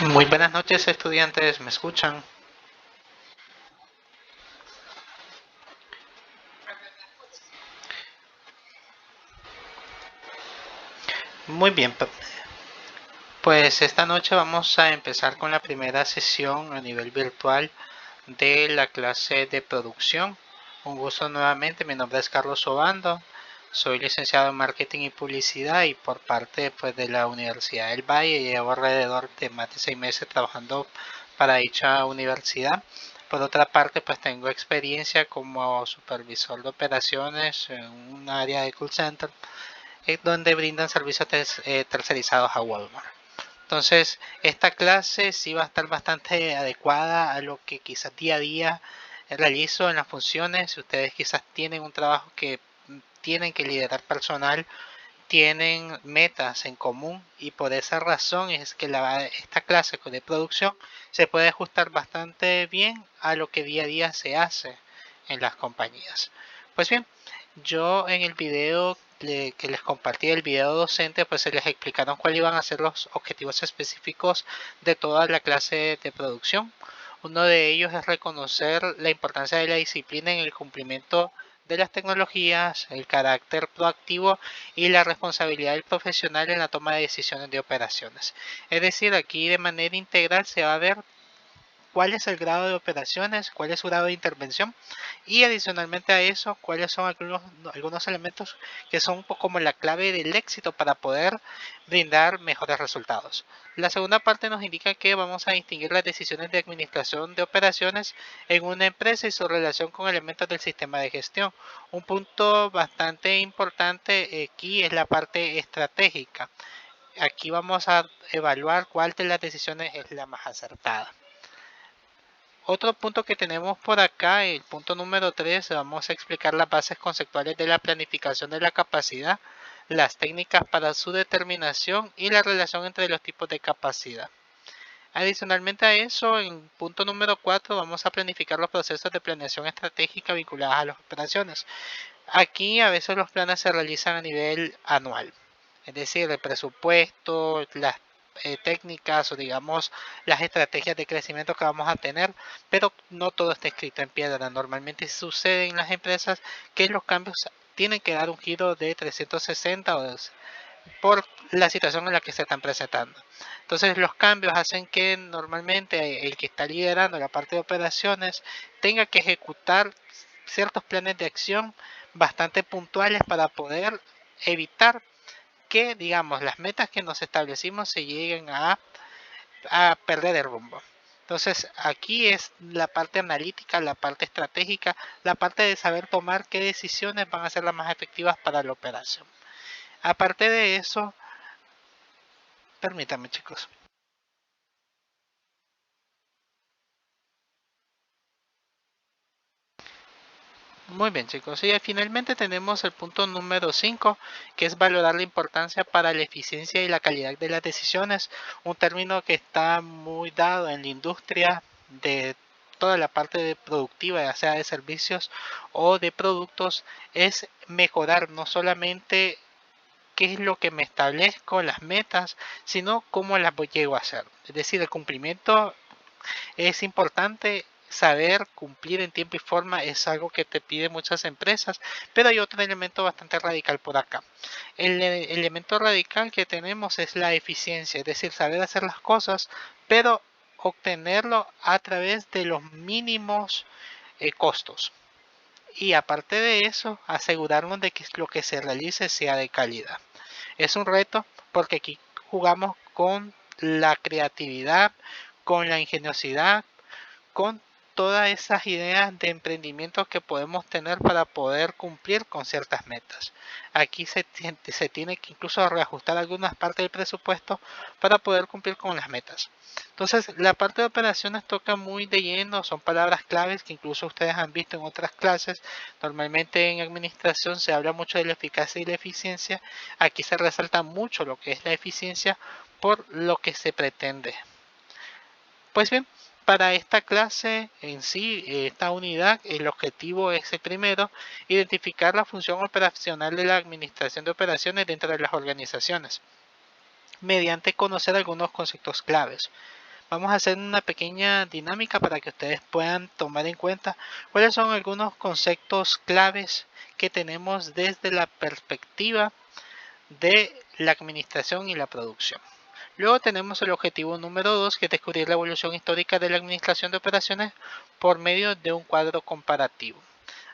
Muy buenas noches, estudiantes, ¿me escuchan? Muy bien, pues esta noche vamos a empezar con la primera sesión a nivel virtual de la clase de producción. Un gusto nuevamente, mi nombre es Carlos Obando, soy licenciado en Marketing y Publicidad y por parte de la Universidad del Valle llevo alrededor de más de 6 meses trabajando para dicha universidad. Por otra parte, pues tengo experiencia como supervisor de operaciones en un área de call center donde brindan servicios tercerizados a Walmart. Entonces, esta clase sí va a estar bastante adecuada a lo que quizás día a día realizo en las funciones. Si ustedes quizás tienen un trabajo que tienen que liderar personal, tienen metas en común y por esa razón es que esta clase de producción se puede ajustar bastante bien a lo que día a día se hace en las compañías. Pues bien, yo en el video que les compartí, el video docente, pues se les explicaron cuáles iban a ser los objetivos específicos de toda la clase de producción. Uno de ellos es reconocer la importancia de la disciplina en el cumplimiento de las tecnologías, el carácter proactivo y la responsabilidad del profesional en la toma de decisiones de operaciones. Es decir, aquí de manera integral se va a ver cuál es el grado de operaciones, cuál es su grado de intervención y adicionalmente a eso, cuáles son algunos elementos que son un poco como la clave del éxito para poder brindar mejores resultados. La segunda parte nos indica que vamos a distinguir las decisiones de administración de operaciones en una empresa y su relación con elementos del sistema de gestión. Un punto bastante importante aquí es la parte estratégica. Aquí vamos a evaluar cuál de las decisiones es la más acertada. Otro punto que tenemos por acá, el punto número 3, vamos a explicar las bases conceptuales de la planificación de la capacidad, las técnicas para su determinación y la relación entre los tipos de capacidad. Adicionalmente a eso, en punto número 4 vamos a planificar los procesos de planeación estratégica vinculados a las operaciones. Aquí a veces los planes se realizan a nivel anual, es decir, el presupuesto, las técnicas o digamos las estrategias de crecimiento que vamos a tener, pero no todo está escrito en piedra. Normalmente sucede en las empresas que los cambios tienen que dar un giro de 360 por la situación en la que se están presentando. Entonces los cambios hacen que normalmente el que está liderando la parte de operaciones tenga que ejecutar ciertos planes de acción bastante puntuales para poder evitar que, digamos, las metas que nos establecimos se lleguen a perder el rumbo. Entonces aquí es la parte analítica, la parte estratégica, la parte de saber tomar qué decisiones van a ser las más efectivas para la operación. Aparte de eso, permítanme chicos. Muy bien chicos, y finalmente tenemos el punto número 5, que es valorar la importancia para la eficiencia y la calidad de las decisiones, un término que está muy dado en la industria de toda la parte de productiva, ya sea de servicios o de productos, es mejorar no solamente qué es lo que me establezco, las metas, sino cómo las llego a hacer. Es decir, el cumplimiento es importante. Saber cumplir en tiempo y forma es algo que te piden muchas empresas, pero hay otro elemento bastante radical por acá. El elemento radical que tenemos es la eficiencia, es decir, saber hacer las cosas, pero obtenerlo a través de los mínimos costos. Y aparte de eso, asegurarnos de que lo que se realice sea de calidad. Es un reto porque aquí jugamos con la creatividad, con la ingeniosidad, con todas esas ideas de emprendimiento que podemos tener para poder cumplir con ciertas metas. Aquí se tiene que incluso reajustar algunas partes del presupuesto para poder cumplir con las metas. Entonces, la parte de operaciones toca muy de lleno, son palabras claves que incluso ustedes han visto en otras clases. Normalmente en administración se habla mucho de la eficacia y la eficiencia. Aquí se resalta mucho lo que es la eficiencia por lo que se pretende. Pues bien, para esta clase en sí, esta unidad, el objetivo es el primero, identificar la función operacional de la administración de operaciones dentro de las organizaciones, mediante conocer algunos conceptos claves. vamos a hacer una pequeña dinámica para que ustedes puedan tomar en cuenta cuáles son algunos conceptos claves que tenemos desde la perspectiva de la administración y la producción. Luego tenemos el objetivo número 2, que es descubrir la evolución histórica de la administración de operaciones por medio de un cuadro comparativo.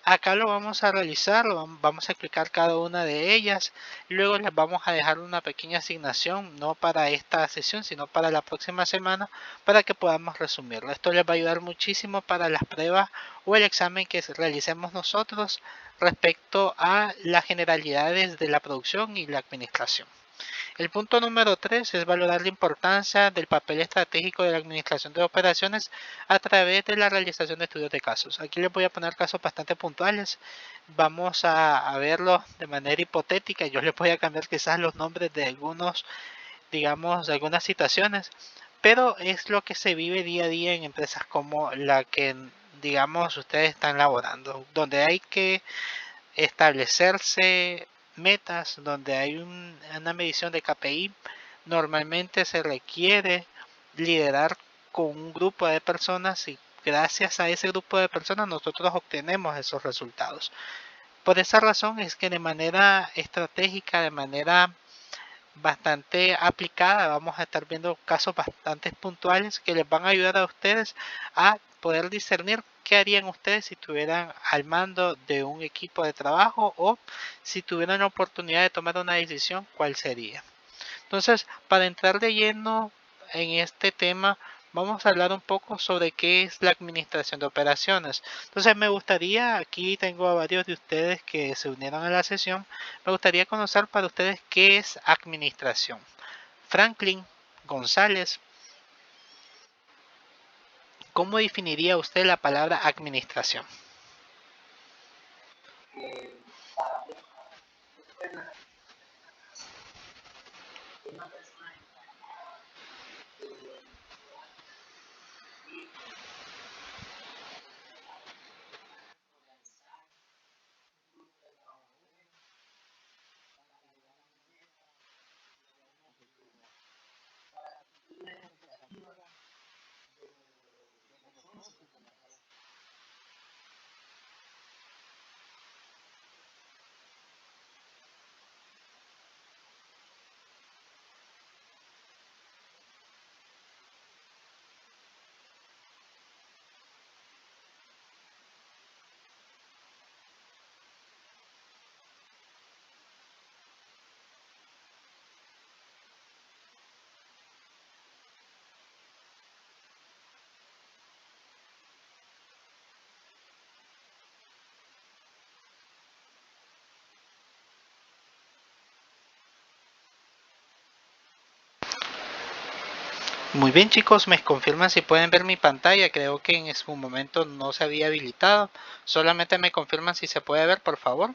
Acá lo vamos a realizar, vamos a explicar cada una de ellas, luego les vamos a dejar una pequeña asignación, no para esta sesión, sino para la próxima semana, para que podamos resumirlo. Esto les va a ayudar muchísimo para las pruebas o el examen que realicemos nosotros respecto a las generalidades de la producción y la administración. El punto número 3 es valorar la importancia del papel estratégico de la administración de operaciones a través de la realización de estudios de casos. Aquí les voy a poner casos bastante puntuales. Vamos a verlo de manera hipotética. Yo les voy a cambiar quizás los nombres de algunos, digamos, de algunas situaciones, pero es lo que se vive día a día en empresas como la que, digamos, ustedes están laborando, donde hay que establecerse metas, donde hay una medición de KPI. Normalmente se requiere liderar con un grupo de personas y gracias a ese grupo de personas nosotros obtenemos esos resultados. Por esa razón es que de manera estratégica, de manera bastante aplicada, vamos a estar viendo casos bastante puntuales que les van a ayudar a ustedes a poder discernir qué harían ustedes si estuvieran al mando de un equipo de trabajo o si tuvieran la oportunidad de tomar una decisión, cuál sería. Entonces, para entrar de lleno en este tema, vamos a hablar un poco sobre qué es la administración de operaciones. Entonces, me gustaría, aquí tengo a varios de ustedes que se unieron a la sesión, me gustaría conocer para ustedes qué es administración. Franklin González, ¿cómo definiría usted la palabra administración? Muy bien, chicos, me confirman si pueden ver mi pantalla. Creo que en su momento no se había habilitado. Solamente me confirman si se puede ver, por favor.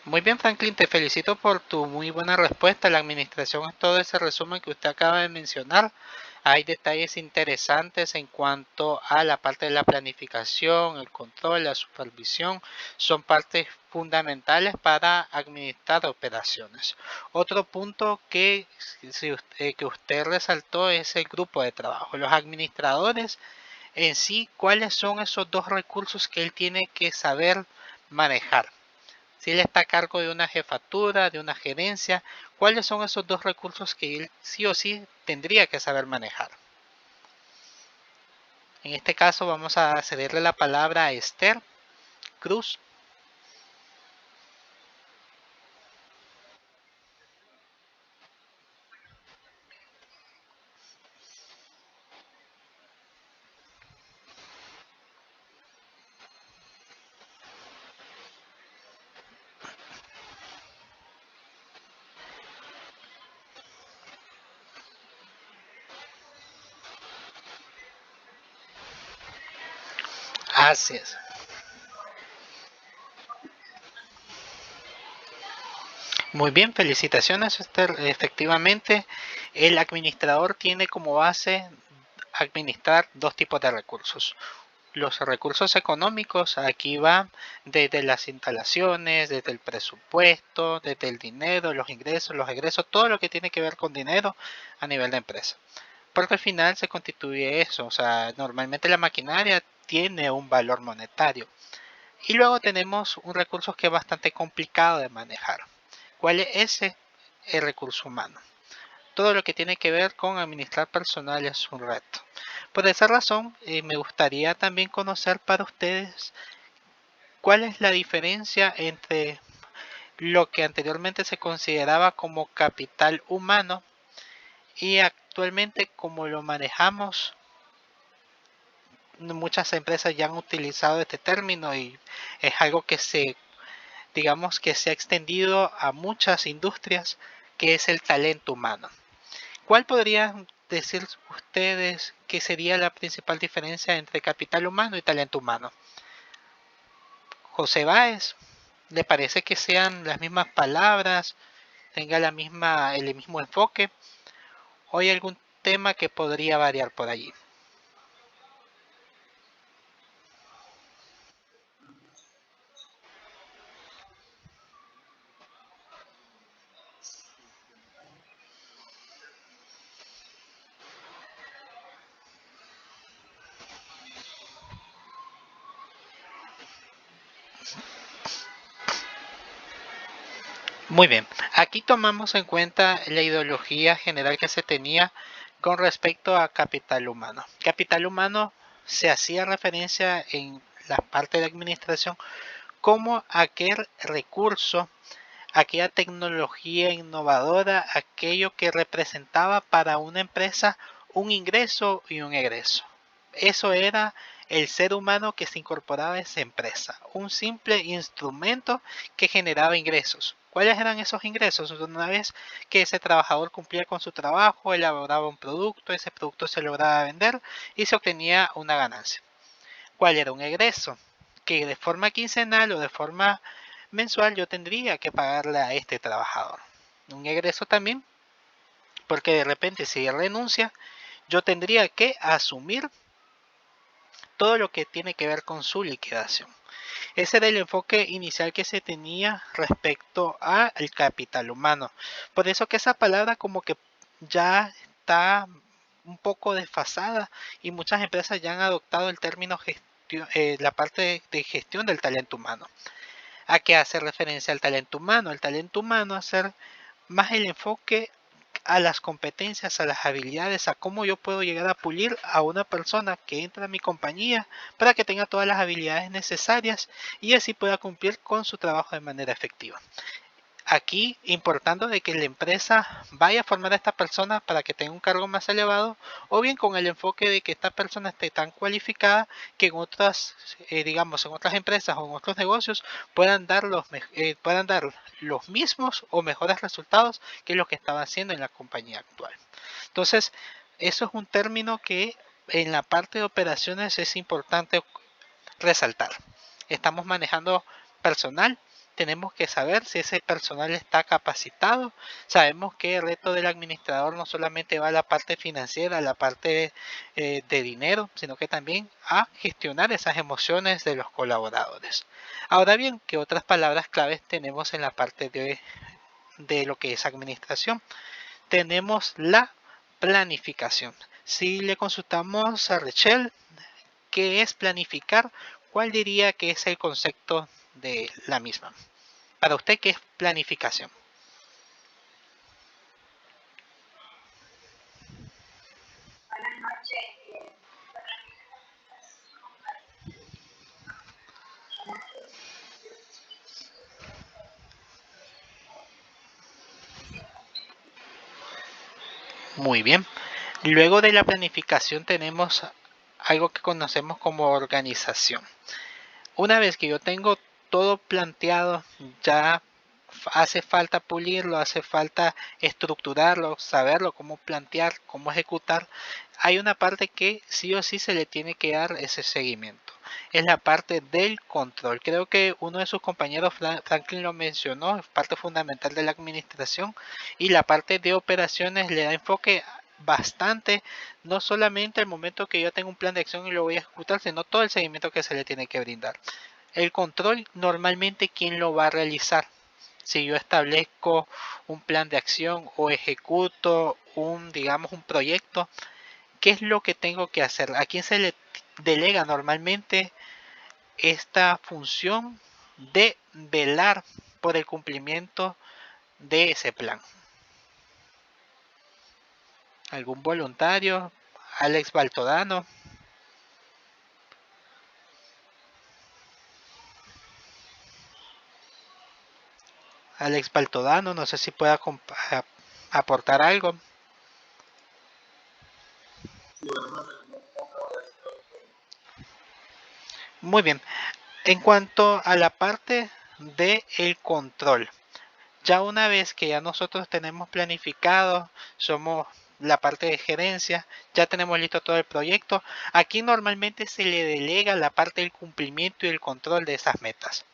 Muy bien, Franklin, te felicito por tu muy buena respuesta. La administración es todo ese resumen que usted acaba de mencionar. Hay detalles interesantes en cuanto a la parte de la planificación, el control, la supervisión. Son partes fundamentales para administrar operaciones. Otro punto que usted resaltó es el grupo de trabajo. Los administradores en sí, ¿cuáles son esos dos recursos que él tiene que saber manejar? Si él está a cargo de una jefatura, de una gerencia, ¿cuáles son esos dos recursos que él sí o sí tendría que saber manejar? En este caso vamos a cederle la palabra a Esther Cruz. Así es. Muy bien, felicitaciones, Esther. Efectivamente, el administrador tiene como base administrar dos tipos de recursos. los recursos económicos, aquí van desde las instalaciones, desde el presupuesto, desde el dinero, los ingresos, los egresos, todo lo que tiene que ver con dinero a nivel de empresa. Porque al final se constituye eso, o sea, normalmente la maquinaria tiene un valor monetario. Y luego tenemos un recurso que es bastante complicado de manejar. ¿Cuál es ese? El recurso humano. Todo lo que tiene que ver con administrar personal es un reto. Por esa razón, me gustaría también conocer para ustedes cuál es la diferencia entre lo que anteriormente se consideraba como capital humano y actualmente como lo manejamos. Muchas empresas ya han utilizado este término y es algo que digamos que se ha extendido a muchas industrias, que es el talento humano. ¿Cuál podrían decir ustedes que sería la principal diferencia entre capital humano y talento humano? José Báez, ¿le parece que sean las mismas palabras, tenga el mismo enfoque, o hay algún tema que podría variar por allí? Muy bien, aquí tomamos en cuenta la ideología general que se tenía con respecto a capital humano. Capital humano se hacía referencia en la parte de administración como aquel recurso, aquella tecnología innovadora, aquello que representaba para una empresa un ingreso y un egreso. Eso era el ser humano que se incorporaba a esa empresa, un simple instrumento que generaba ingresos. ¿Cuáles eran esos ingresos? Una vez que ese trabajador cumplía con su trabajo, elaboraba un producto, ese producto se lograba vender y se obtenía una ganancia. ¿Cuál era un egreso? Que de forma quincenal o de forma mensual yo tendría que pagarle a este trabajador. Un egreso también, porque de repente si renuncia, yo tendría que asumir todo lo que tiene que ver con su liquidación. Ese era el enfoque inicial que se tenía respecto al capital humano. Por eso que esa palabra como que ya está un poco desfasada y muchas empresas ya han adoptado el término gestión, la parte de gestión del talento humano. ¿A qué hace referencia al talento humano? El talento humano hacer más el enfoque a las competencias, a las habilidades, a cómo yo puedo llegar a pulir a una persona que entra a mi compañía para que tenga todas las habilidades necesarias y así pueda cumplir con su trabajo de manera efectiva. Aquí importando de que la empresa vaya a formar a esta persona para que tenga un cargo más elevado, o bien con el enfoque de que esta persona esté tan cualificada que en otras, digamos, en otras empresas o en otros negocios puedan dar los mismos o mejores resultados que los que estaba haciendo en la compañía actual. Entonces, eso es un término que en la parte de operaciones es importante resaltar. Estamos manejando personal, tenemos que saber si ese personal está capacitado. Sabemos que el reto del administrador no solamente va a la parte financiera, a la parte de dinero, sino que también a gestionar esas emociones de los colaboradores. Ahora bien, ¿qué otras palabras claves tenemos en la parte de lo que es administración? Tenemos la planificación. Si le consultamos a Rachel, ¿qué es planificar? ¿Cuál diría que es el concepto de la misma? Para usted, ¿qué es planificación? Muy bien. Luego de la planificación tenemos algo que conocemos como organización. Una vez que yo tengo todo planteado, ya hace falta pulirlo, hace falta estructurarlo, saberlo, cómo plantear, cómo ejecutar. Hay una parte que sí o sí se le tiene que dar ese seguimiento. Es la parte del control. Creo que uno de sus compañeros, Franklin, lo mencionó, es parte fundamental de la administración y la parte de operaciones le da enfoque bastante, no solamente el momento que yo tengo un plan de acción y lo voy a ejecutar, sino todo el seguimiento que se le tiene que brindar. El control, normalmente, ¿quién lo va a realizar? Si yo establezco un plan de acción o ejecuto digamos, un proyecto, ¿qué es lo que tengo que hacer? ¿A quién se le delega normalmente esta función de velar por el cumplimiento de ese plan? ¿Algún voluntario? Alex Baltodano. Alex Baltodano, no sé si pueda aportar algo. Muy bien. En cuanto a la parte de el control, ya una vez que ya nosotros tenemos planificado, somos la parte de gerencia, ya tenemos listo todo el proyecto, aquí normalmente se le delega la parte del cumplimiento y el control de esas metas.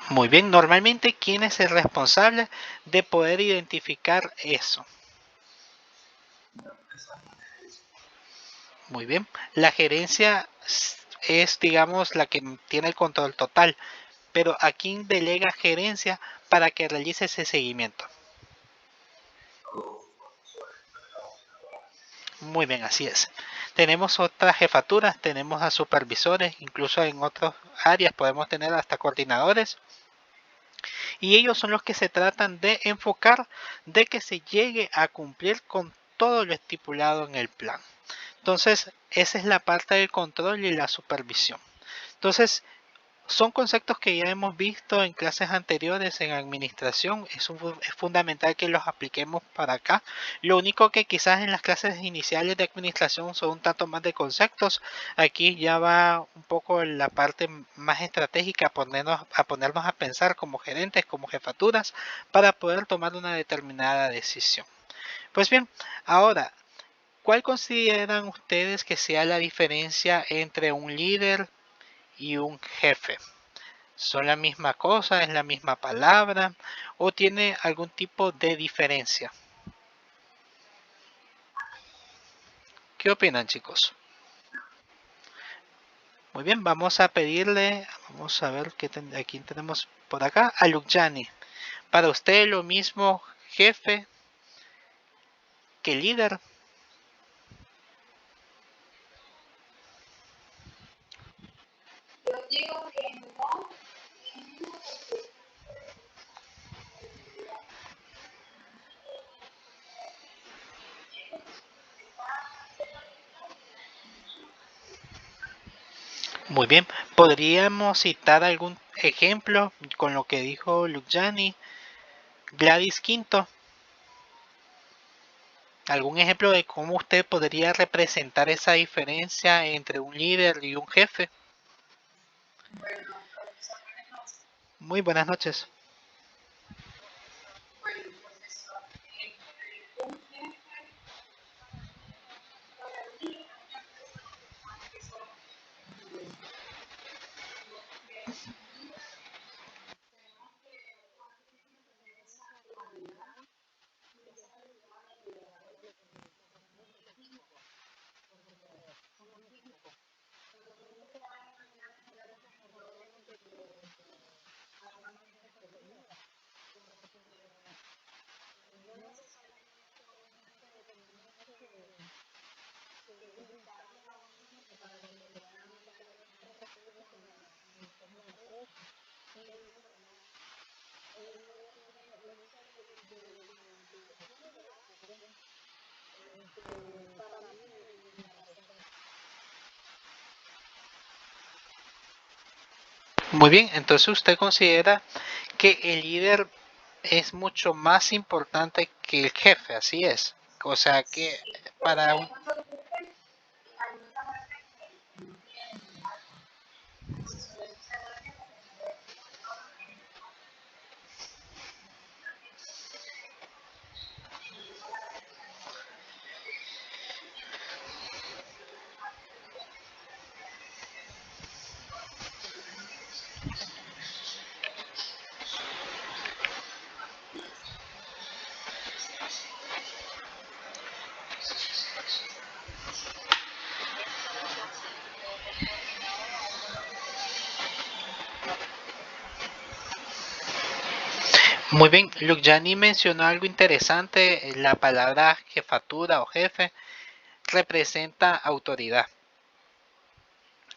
Muy bien, normalmente, ¿quién es el responsable de poder identificar eso? Muy bien, la gerencia es, digamos, la que tiene el control total, pero ¿a quién delega gerencia para que realice ese seguimiento? Muy bien, así es. Tenemos otras jefaturas, tenemos a supervisores, incluso en otras áreas podemos tener hasta coordinadores, y ellos son los que se tratan de enfocar de que se llegue a cumplir con todo lo estipulado en el plan. Entonces, esa es la parte del control y la supervisión. Entonces, son conceptos que ya hemos visto en clases anteriores en administración. Es fundamental que los apliquemos para acá. Lo único que quizás en las clases iniciales de administración son un tanto más de conceptos. Aquí ya va un poco la parte más estratégica, ponernos a pensar como gerentes, como jefaturas, para poder tomar una determinada decisión. Pues bien, ahora, ¿cuál consideran ustedes que sea la diferencia entre un líder y un jefe? ¿Son la misma cosa? ¿Es la misma palabra? ¿O tiene algún tipo de diferencia? ¿Qué opinan, chicos? Muy bien, vamos a pedirle, vamos a ver a quién tenemos por acá, a Luciani. Para usted lo mismo jefe que líder. Muy bien, ¿podríamos citar algún ejemplo con lo que dijo Luciani? Gladys Quinto, ¿algún ejemplo de cómo usted podría representar esa diferencia entre un líder y un jefe? Muy buenas noches. Muy bien, entonces usted considera que el líder es mucho más importante que el jefe, así es. O sea que para un... Muy bien, Luciani mencionó algo interesante, la palabra jefatura o jefe representa autoridad.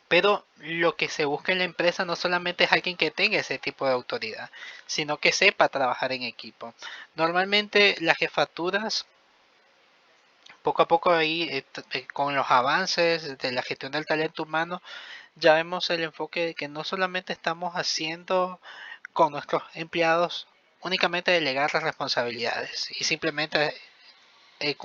Pero lo que se busca en la empresa no solamente es alguien que tenga ese tipo de autoridad, sino que sepa trabajar en equipo. Normalmente las jefaturas, poco a poco ahí, con los avances de la gestión del talento humano, ya vemos el enfoque de que no solamente estamos haciendo con nuestros empleados únicamente delegar las responsabilidades y simplemente eh,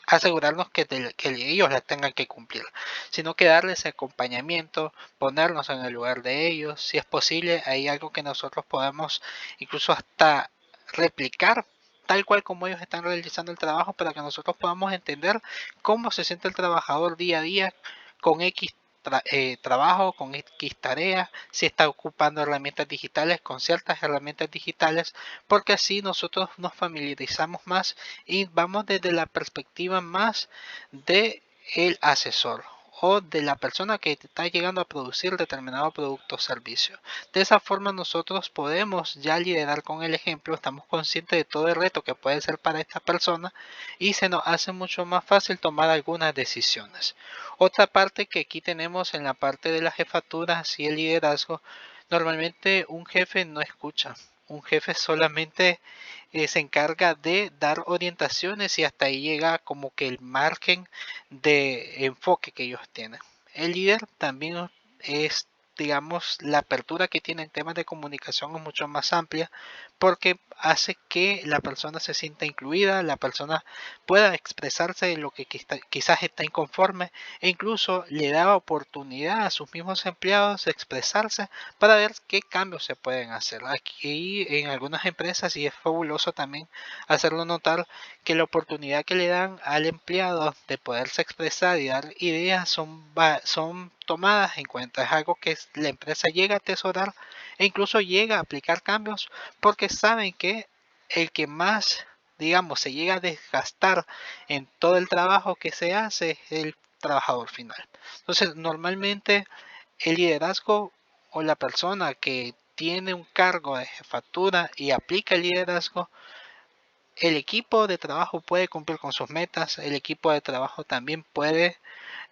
asegurarnos que ellos las tengan que cumplir, sino que darles acompañamiento, ponernos en el lugar de ellos, si es posible, hay algo que nosotros podemos incluso hasta replicar tal cual como ellos están realizando el trabajo para que nosotros podamos entender cómo se siente el trabajador día a día con X trabajo, con X tareas, si está ocupando herramientas digitales, con ciertas herramientas digitales, porque así nosotros nos familiarizamos más y vamos desde la perspectiva más de el asesor o de la persona que está llegando a producir determinado producto o servicio. De esa forma nosotros podemos ya liderar con el ejemplo, estamos conscientes de todo el reto que puede ser para esta persona y se nos hace mucho más fácil tomar algunas decisiones. Otra parte que aquí tenemos en la parte de las jefaturas y el liderazgo, normalmente un jefe no escucha, un jefe solamente se encarga de dar orientaciones y hasta ahí llega como que el margen de enfoque que ellos tienen. El líder también es, digamos, la apertura que tiene en temas de comunicación es mucho más amplia porque hace que la persona se sienta incluida, la persona pueda expresarse de lo que quizás está inconforme e incluso le da oportunidad a sus mismos empleados de expresarse para ver qué cambios se pueden hacer. Aquí en algunas empresas y es fabuloso también hacerlo notar que la oportunidad que le dan al empleado de poderse expresar y dar ideas son tomadas en cuenta. Es algo que la empresa llega a atesorar e incluso llega a aplicar cambios porque saben que el que más, digamos, se llega a desgastar en todo el trabajo que se hace es el trabajador final. Entonces, normalmente el liderazgo o la persona que tiene un cargo de jefatura y aplica el liderazgo, el equipo de trabajo puede cumplir con sus metas, el equipo de trabajo también puede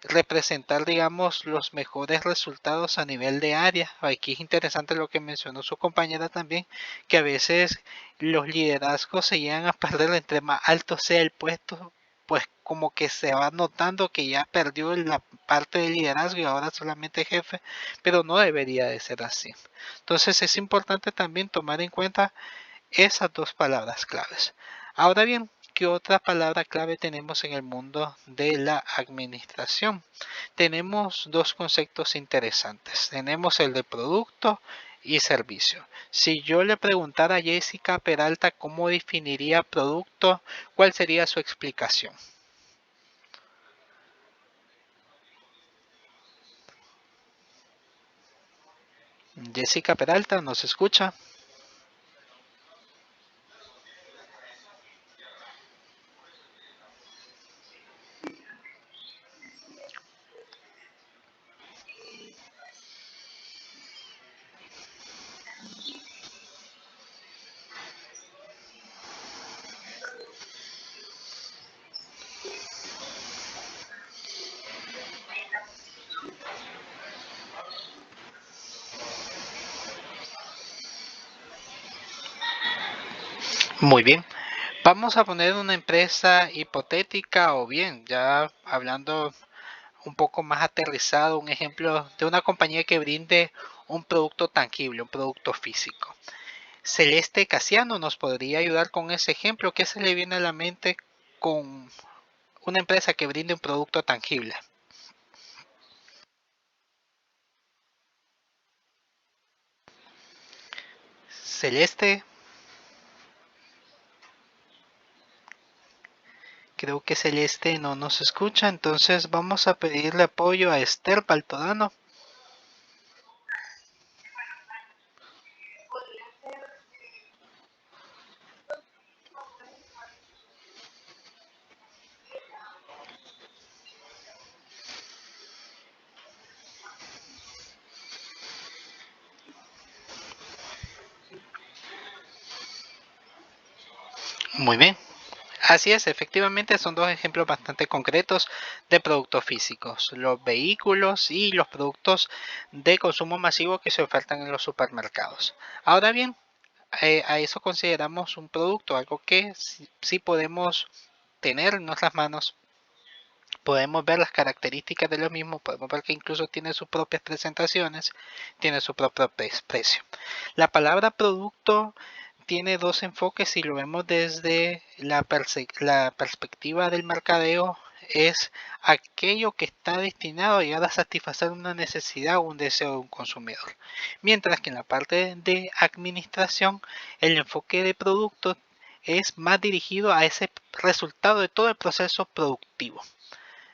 representar, digamos, los mejores resultados a nivel de área. Aquí es interesante lo que mencionó su compañera también, que a veces los liderazgos se llegan a perder entre más alto sea el puesto, pues como que se va notando que ya perdió la parte de liderazgo y ahora solamente jefe, pero no debería de ser así. Entonces es importante también tomar en cuenta esas dos palabras claves. Ahora bien, ¿qué otra palabra clave tenemos en el mundo de la administración? Tenemos dos conceptos interesantes. Tenemos el de producto y servicio. Si yo le preguntara a Jessica Peralta cómo definiría producto, ¿cuál sería su explicación? Jessica Peralta, ¿nos escucha? Muy bien. Vamos a poner una empresa hipotética o bien, ya hablando un poco más aterrizado, un ejemplo de una compañía que brinde un producto tangible, un producto físico. Celeste Casiano nos podría ayudar con ese ejemplo. ¿Qué se le viene a la mente con una empresa que brinde un producto tangible? Celeste, creo que Celeste no nos escucha, entonces vamos a pedirle apoyo a Esther Paltodano. Muy bien. Así es, efectivamente son dos ejemplos bastante concretos de productos físicos, los vehículos y los productos de consumo masivo que se ofertan en los supermercados. Ahora bien, a eso consideramos un producto, algo que sí podemos tener en nuestras manos. Podemos ver las características de lo mismo, podemos ver que incluso tiene sus propias presentaciones, tiene su propio precio. La palabra producto tiene dos enfoques. Si lo vemos desde la perspectiva del mercadeo, es aquello que está destinado a llegar a satisfacer una necesidad o un deseo de un consumidor. Mientras que en la parte de administración, el enfoque de producto es más dirigido a ese resultado de todo el proceso productivo.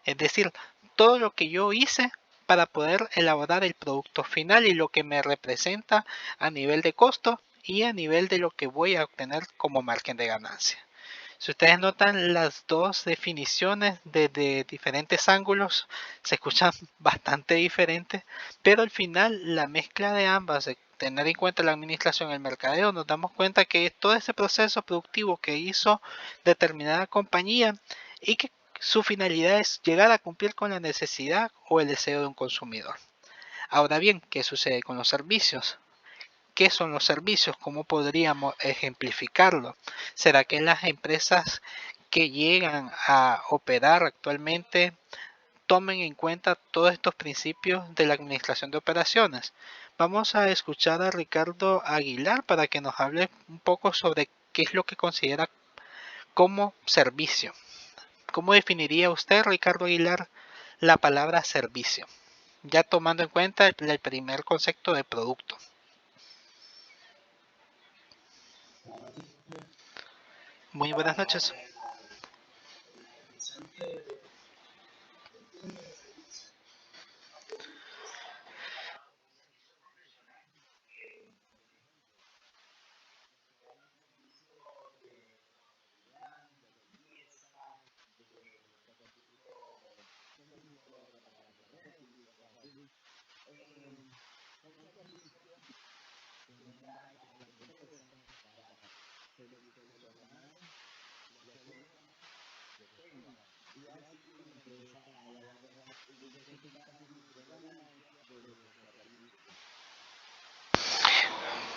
Es decir, todo lo que yo hice para poder elaborar el producto final y lo que me representa a nivel de costo y a nivel de lo que voy a obtener como margen de ganancia. Si ustedes notan, las dos definiciones desde diferentes ángulos se escuchan bastante diferentes, pero al final la mezcla de ambas, de tener en cuenta la administración y el mercadeo, nos damos cuenta que todo ese proceso productivo que hizo determinada compañía y que su finalidad es llegar a cumplir con la necesidad o el deseo de un consumidor. Ahora bien, ¿qué sucede con los servicios? ¿Qué son los servicios? ¿Cómo podríamos ejemplificarlo? ¿Será que las empresas que llegan a operar actualmente tomen en cuenta todos estos principios de la administración de operaciones? Vamos a escuchar a Ricardo Aguilar para que nos hable un poco sobre qué es lo que considera como servicio. ¿Cómo definiría usted, Ricardo Aguilar, la palabra servicio? Ya tomando en cuenta el primer concepto de producto. Muy buenas noches.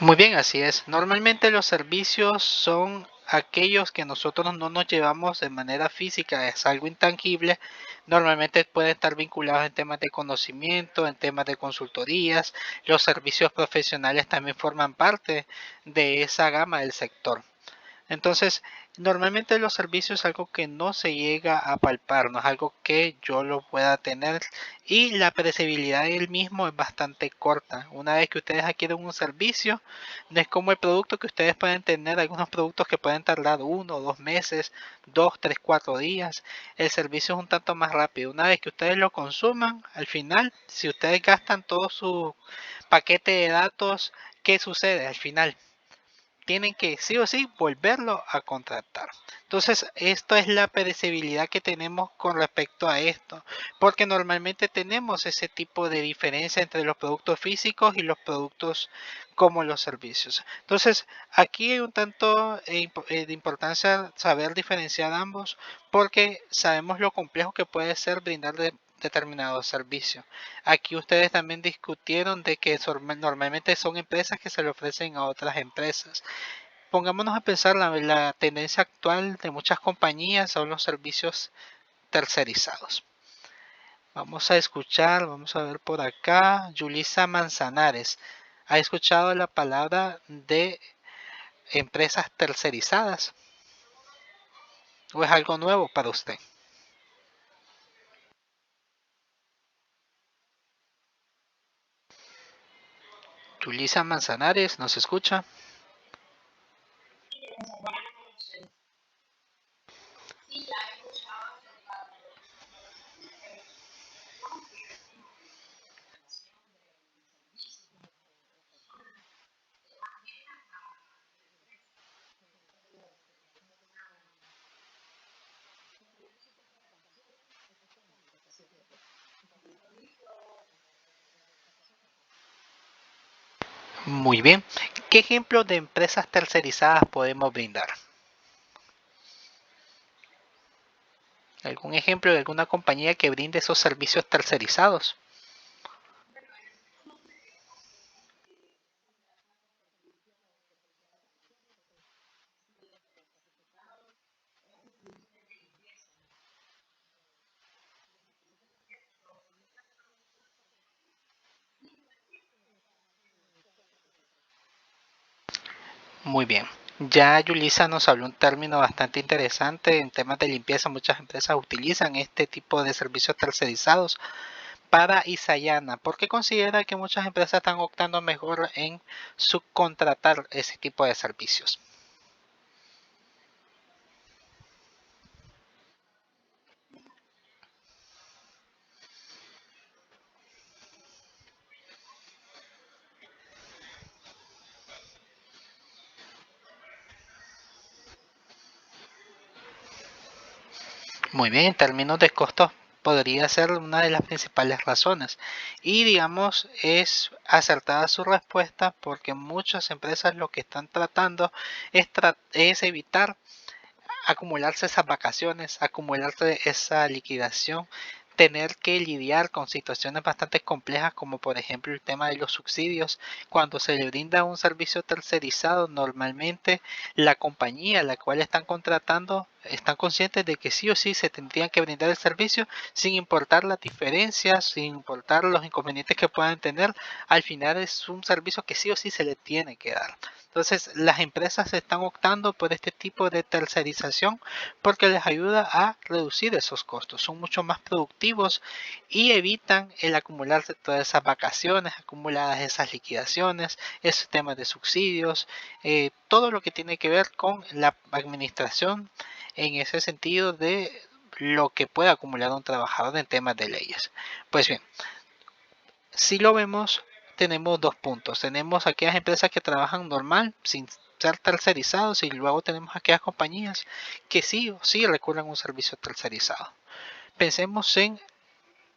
Muy bien, así es. Normalmente los servicios son aquellos que nosotros no nos llevamos de manera física, es algo intangible. Normalmente pueden estar vinculados en temas de conocimiento, en temas de consultorías. Los servicios profesionales también forman parte de esa gama del sector. Entonces, normalmente los servicios es algo que no se llega a palpar, no es algo que yo lo pueda tener y la perecibilidad del mismo es bastante corta. Una vez que ustedes adquieren un servicio, no es como el producto que ustedes pueden tener, algunos productos que pueden tardar 1 o 2 meses, 2, 3, 4 días. El servicio es un tanto más rápido. Una vez que ustedes lo consuman, al final, si ustedes gastan todo su paquete de datos, ¿qué sucede al final? Tienen que sí o sí volverlo a contratar. Entonces, esto es la perecibilidad que tenemos con respecto a esto, porque normalmente tenemos ese tipo de diferencia entre los productos físicos y los productos como los servicios. Entonces, aquí hay un tanto de importancia saber diferenciar ambos, porque sabemos lo complejo que puede ser brindar determinado servicio. Aquí ustedes también discutieron de que normalmente son empresas que se le ofrecen a otras empresas. Pongámonos a pensar, la tendencia actual de muchas compañías son los servicios tercerizados. Vamos a escuchar, vamos a ver por acá, Yulisa Manzanares. ¿Ha escuchado la palabra de empresas tercerizadas? ¿O es algo nuevo para usted? Yulisa Manzanares, ¿nos escucha? Muy bien. ¿Qué ejemplos de empresas tercerizadas podemos brindar? ¿Algún ejemplo de alguna compañía que brinde esos servicios tercerizados? Muy bien. Ya Yulisa nos habló un término bastante interesante en temas de limpieza. Muchas empresas utilizan este tipo de servicios tercerizados. Para Isayana, ¿por qué considera que muchas empresas están optando mejor en subcontratar ese tipo de servicios? Muy bien, en términos de costos podría ser una de las principales razones. Y digamos, es acertada su respuesta porque muchas empresas lo que están tratando es evitar acumularse esas vacaciones, acumularse esa liquidación, tener que lidiar con situaciones bastante complejas como por ejemplo el tema de los subsidios. Cuando se le brinda un servicio tercerizado, normalmente la compañía a la cual están contratando están conscientes de que sí o sí se tendrían que brindar el servicio sin importar las diferencias, sin importar los inconvenientes que puedan tener. Al final es un servicio que sí o sí se le tiene que dar. Entonces, las empresas están optando por este tipo de tercerización porque les ayuda a reducir esos costos. Son mucho más productivos y evitan el acumularse todas esas vacaciones acumuladas, esas liquidaciones, esos temas de subsidios, todo lo que tiene que ver con la administración en ese sentido de lo que puede acumular un trabajador en temas de leyes. Pues bien, si lo vemos, tenemos dos puntos. Tenemos aquellas empresas que trabajan normal, sin ser tercerizados, y luego tenemos aquellas compañías que sí o sí recurren a un servicio tercerizado. Pensemos en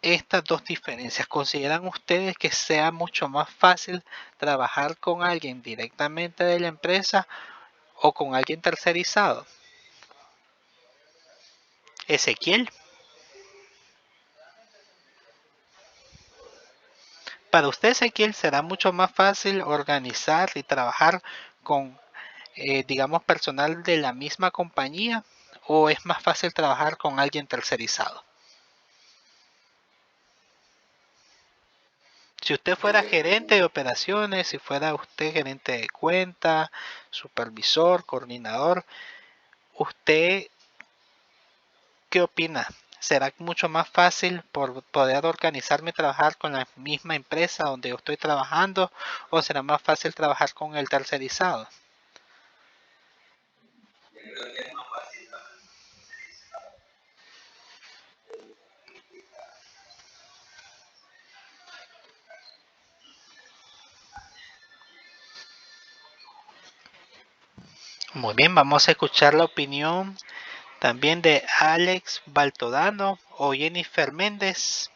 estas dos diferencias. ¿Consideran ustedes que sea mucho más fácil trabajar con alguien directamente de la empresa o con alguien tercerizado? Ezequiel, para usted, Ezequiel, será mucho más fácil organizar y trabajar con digamos, personal de la misma compañía o es más fácil trabajar con alguien tercerizado? Si usted fuera gerente de operaciones, si fuera usted gerente de cuenta, supervisor, coordinador, ¿usted qué opina? ¿Será mucho más fácil por poder organizarme y trabajar con la misma empresa donde yo estoy trabajando o será más fácil trabajar con el tercerizado? Muy bien, vamos a escuchar la opinión también de Alex Baltodano o Jennifer Méndez.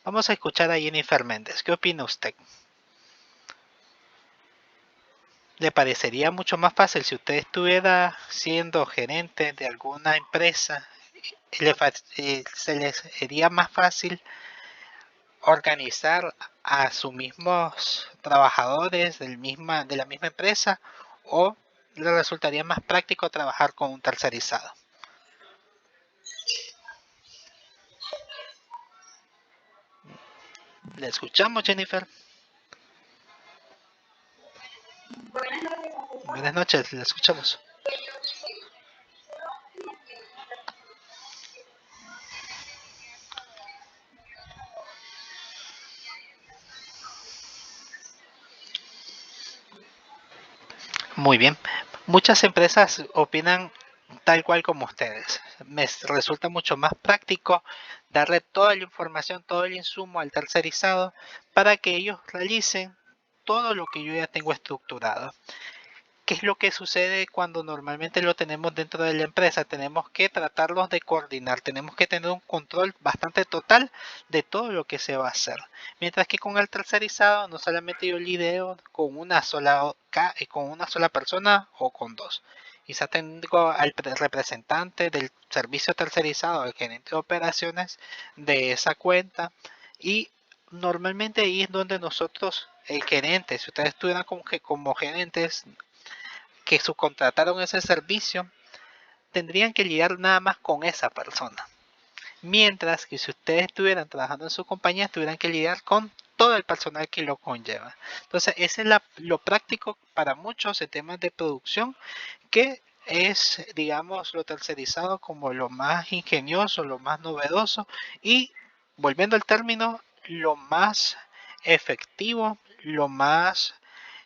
Vamos a escuchar a Jennifer Méndez. ¿Qué opina usted? ¿Le parecería mucho más fácil si usted estuviera siendo gerente de alguna empresa? ¿Se les sería más fácil organizar a sus mismos trabajadores de la misma empresa o le resultaría más práctico trabajar con un tercerizado? ¿Le escuchamos, Jennifer? Buenas noches, le escuchamos. Muy bien. Muchas empresas opinan tal cual como ustedes. Me resulta mucho más práctico darle toda la información, todo el insumo al tercerizado para que ellos realicen todo lo que yo ya tengo estructurado. ¿Qué es lo que sucede cuando normalmente lo tenemos dentro de la empresa? Tenemos que tratarlos de coordinar, tenemos que tener un control bastante total de todo lo que se va a hacer. Mientras que con el tercerizado no solamente yo lidio con una sola persona o con dos. Quizá tengo al representante del servicio tercerizado, el gerente de operaciones de esa cuenta, y normalmente ahí es donde nosotros, el gerente, si ustedes estuvieran como gerentes que subcontrataron ese servicio, tendrían que lidiar nada más con esa persona. Mientras que si ustedes estuvieran trabajando en su compañía, tuvieran que lidiar con todo el personal que lo conlleva. Entonces, ese es lo práctico para muchos en temas de producción, que es, digamos, lo tercerizado como lo más ingenioso, lo más novedoso y, volviendo al término, lo más efectivo, lo más,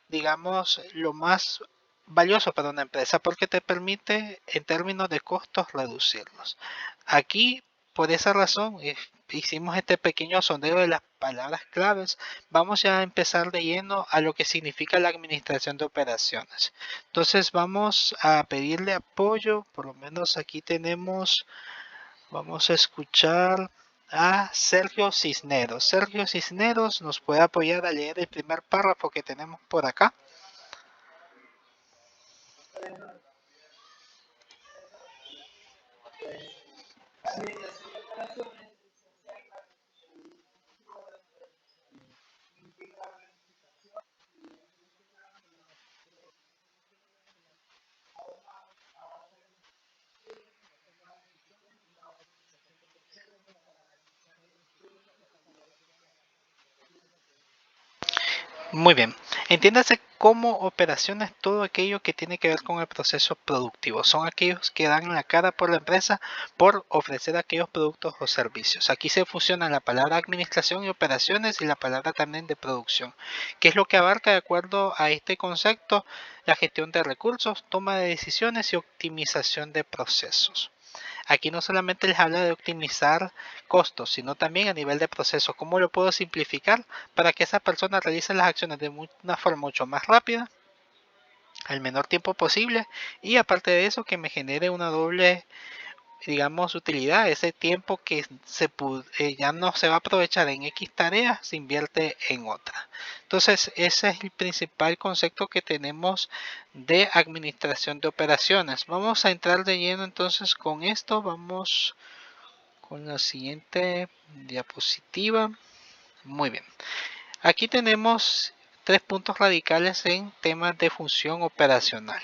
digamos, lo más valioso para una empresa porque te permite en términos de costos reducirlos. Aquí, por esa razón, hicimos este pequeño sondeo de las palabras claves. Vamos ya a empezar de lleno a lo que significa la administración de operaciones. Entonces vamos a pedirle apoyo, por lo menos aquí tenemos, vamos a escuchar a Sergio Cisneros. Sergio Cisneros nos puede apoyar a leer el primer párrafo que tenemos por acá. Muy bien. Entiéndase como operaciones todo aquello que tiene que ver con el proceso productivo. Son aquellos que dan la cara por la empresa por ofrecer aquellos productos o servicios. Aquí se fusionan la palabra administración y operaciones y la palabra también de producción. ¿Qué es lo que abarca de acuerdo a este concepto? La gestión de recursos, toma de decisiones y optimización de procesos. Aquí no solamente les habla de optimizar costos, sino también a nivel de proceso. ¿Cómo lo puedo simplificar para que esa persona realice las acciones de una forma mucho más rápida, al menor tiempo posible? Y aparte de eso, que me genere una doble, digamos, utilidad. Ese tiempo que ya no se va a aprovechar en X tareas, se invierte en otra. Entonces, ese es el principal concepto que tenemos de administración de operaciones. Vamos a entrar de lleno entonces con esto. Vamos con la siguiente diapositiva. Muy bien. Aquí tenemos tres puntos radicales en temas de función operacional.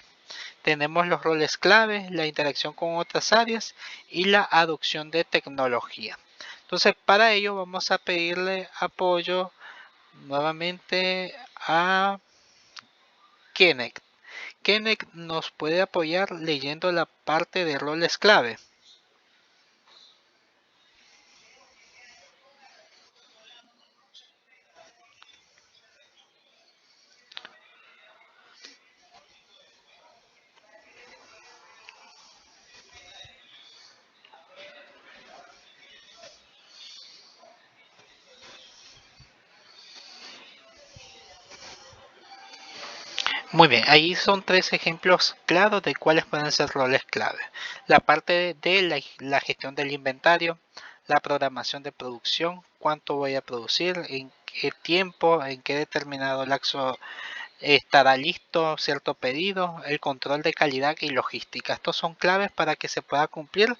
Tenemos los roles clave, la interacción con otras áreas y la adopción de tecnología. Entonces, para ello vamos a pedirle apoyo nuevamente a Kenneth. Kenneth nos puede apoyar leyendo la parte de roles clave. Muy bien, ahí son tres ejemplos claros de cuáles pueden ser roles clave. La parte de la gestión del inventario, la programación de producción, cuánto voy a producir, en qué tiempo, en qué determinado lapso estará listo cierto pedido, el control de calidad y logística. Estos son claves para que se pueda cumplir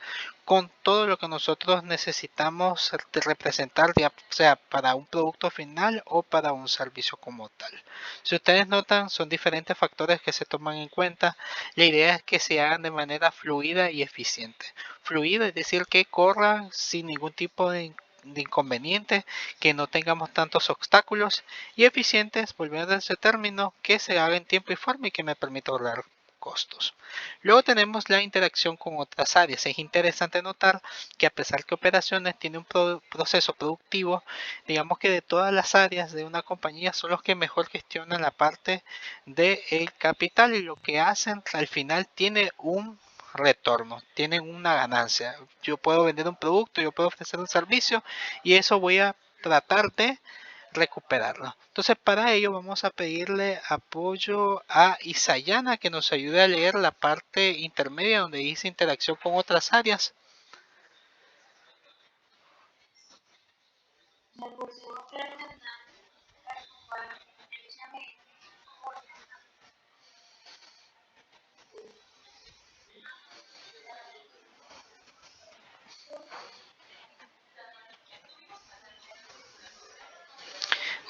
con todo lo que nosotros necesitamos representar, ya sea para un producto final o para un servicio como tal. Si ustedes notan, son diferentes factores que se toman en cuenta. La idea es que se hagan de manera fluida y eficiente. Fluida es decir, que corran sin ningún tipo de inconveniente, que no tengamos tantos obstáculos, y eficientes, volviendo a ese término, que se haga en tiempo y forma y que me permita ahorrar costos. Luego tenemos la interacción con otras áreas. Es interesante notar que a pesar que operaciones tiene un proceso productivo, digamos que de todas las áreas de una compañía son los que mejor gestionan la parte del capital, y lo que hacen al final tiene un retorno, tienen una ganancia. Yo puedo vender un producto, yo puedo ofrecer un servicio, y eso voy a tratar de recuperarlo. Entonces, para ello vamos a pedirle apoyo a Isayana, que nos ayude a leer la parte intermedia donde dice interacción con otras áreas.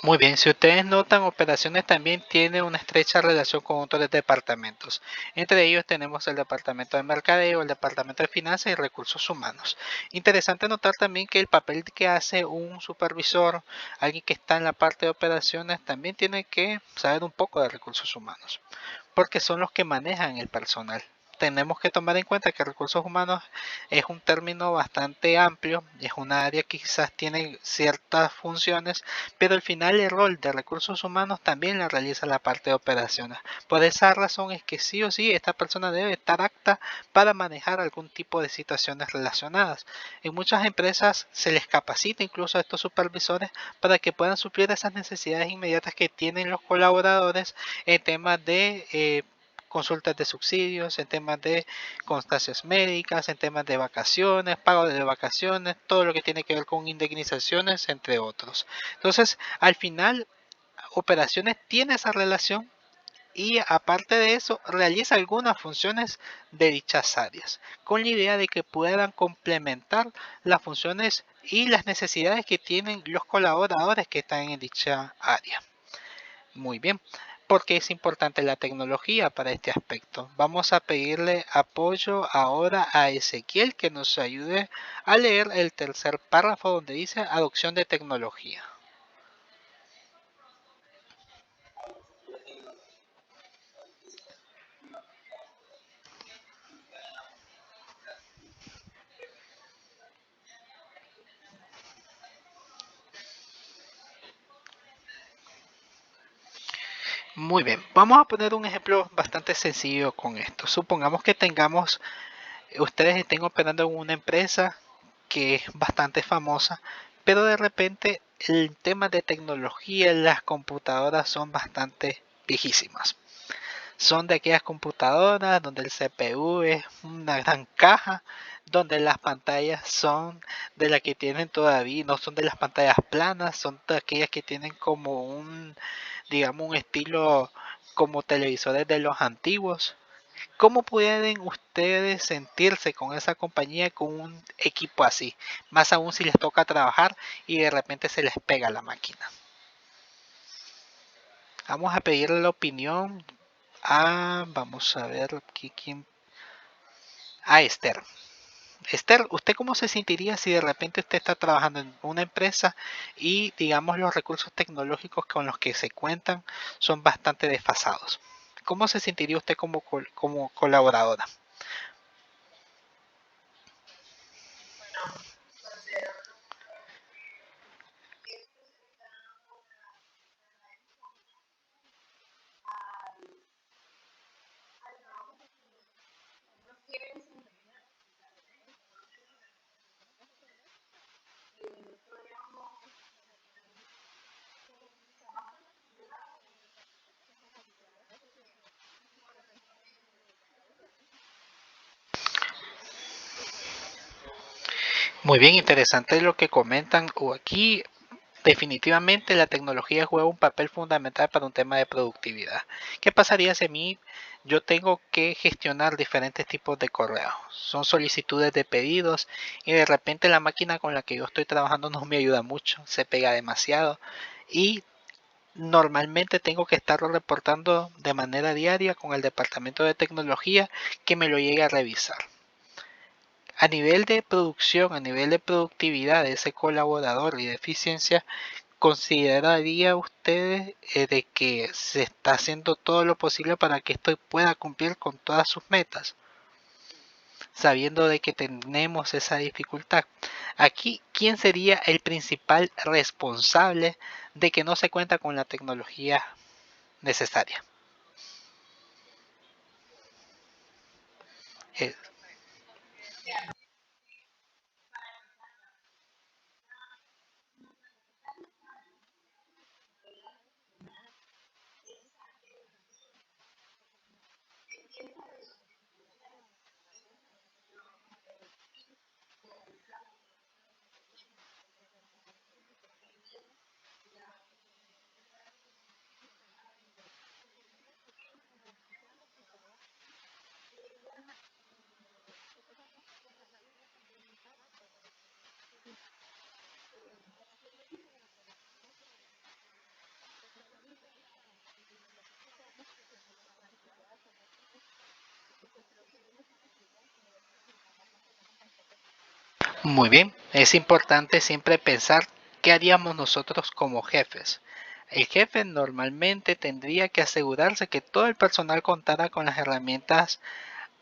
Muy bien, si ustedes notan, operaciones también tiene una estrecha relación con otros departamentos. Entre ellos tenemos el departamento de mercadeo, el departamento de finanzas y recursos humanos. Interesante notar también que el papel que hace un supervisor, alguien que está en la parte de operaciones, también tiene que saber un poco de recursos humanos, porque son los que manejan el personal. Tenemos que tomar en cuenta que recursos humanos es un término bastante amplio, es una área que quizás tiene ciertas funciones, pero al final el rol de recursos humanos también la realiza la parte de operaciones. Por esa razón es que sí o sí esta persona debe estar apta para manejar algún tipo de situaciones relacionadas. En muchas empresas se les capacita incluso a estos supervisores para que puedan suplir esas necesidades inmediatas que tienen los colaboradores en temas de consultas de subsidios, en temas de constancias médicas, en temas de vacaciones, pago de vacaciones, todo lo que tiene que ver con indemnizaciones, entre otros. Entonces, al final, operaciones tiene esa relación y aparte de eso, realiza algunas funciones de dichas áreas, con la idea de que puedan complementar las funciones y las necesidades que tienen los colaboradores que están en dicha área. Muy bien, porque es importante la tecnología para este aspecto. Vamos a pedirle apoyo ahora a Ezequiel que nos ayude a leer el tercer párrafo donde dice adopción de tecnología. Muy bien, vamos a poner un ejemplo bastante sencillo con esto. Supongamos que ustedes estén operando en una empresa que es bastante famosa, pero de repente el tema de tecnología, las computadoras son bastante viejísimas. Son de aquellas computadoras donde el CPU es una gran caja, donde las pantallas son de las que tienen todavía, no son de las pantallas planas, son de aquellas que tienen como digamos, un estilo como televisores de los antiguos. ¿Cómo pueden ustedes sentirse con esa compañía, con un equipo así? Más aún si les toca trabajar y de repente se les pega la máquina. Vamos a pedirle la opinión vamos a ver quién, a Esther. Esther, ¿usted cómo se sentiría si de repente usted está trabajando en una empresa y digamos los recursos tecnológicos con los que se cuentan son bastante desfasados? ¿Cómo se sentiría usted como colaboradora? Muy bien, interesante lo que comentan aquí. Definitivamente la tecnología juega un papel fundamental para un tema de productividad. ¿Qué pasaría si a mí yo tengo que gestionar diferentes tipos de correos? Son solicitudes de pedidos y de repente la máquina con la que yo estoy trabajando no me ayuda mucho, se pega demasiado y normalmente tengo que estarlo reportando de manera diaria con el departamento de tecnología que me lo llegue a revisar. A nivel de producción, a nivel de productividad de ese colaborador y de eficiencia, ¿consideraría usted de que se está haciendo todo lo posible para que esto pueda cumplir con todas sus metas? Sabiendo de que tenemos esa dificultad. Aquí, ¿quién sería el principal responsable de que no se cuenta con la tecnología necesaria? Eh, Muy bien, es importante siempre pensar qué haríamos nosotros como jefes. El jefe normalmente tendría que asegurarse que todo el personal contara con las herramientas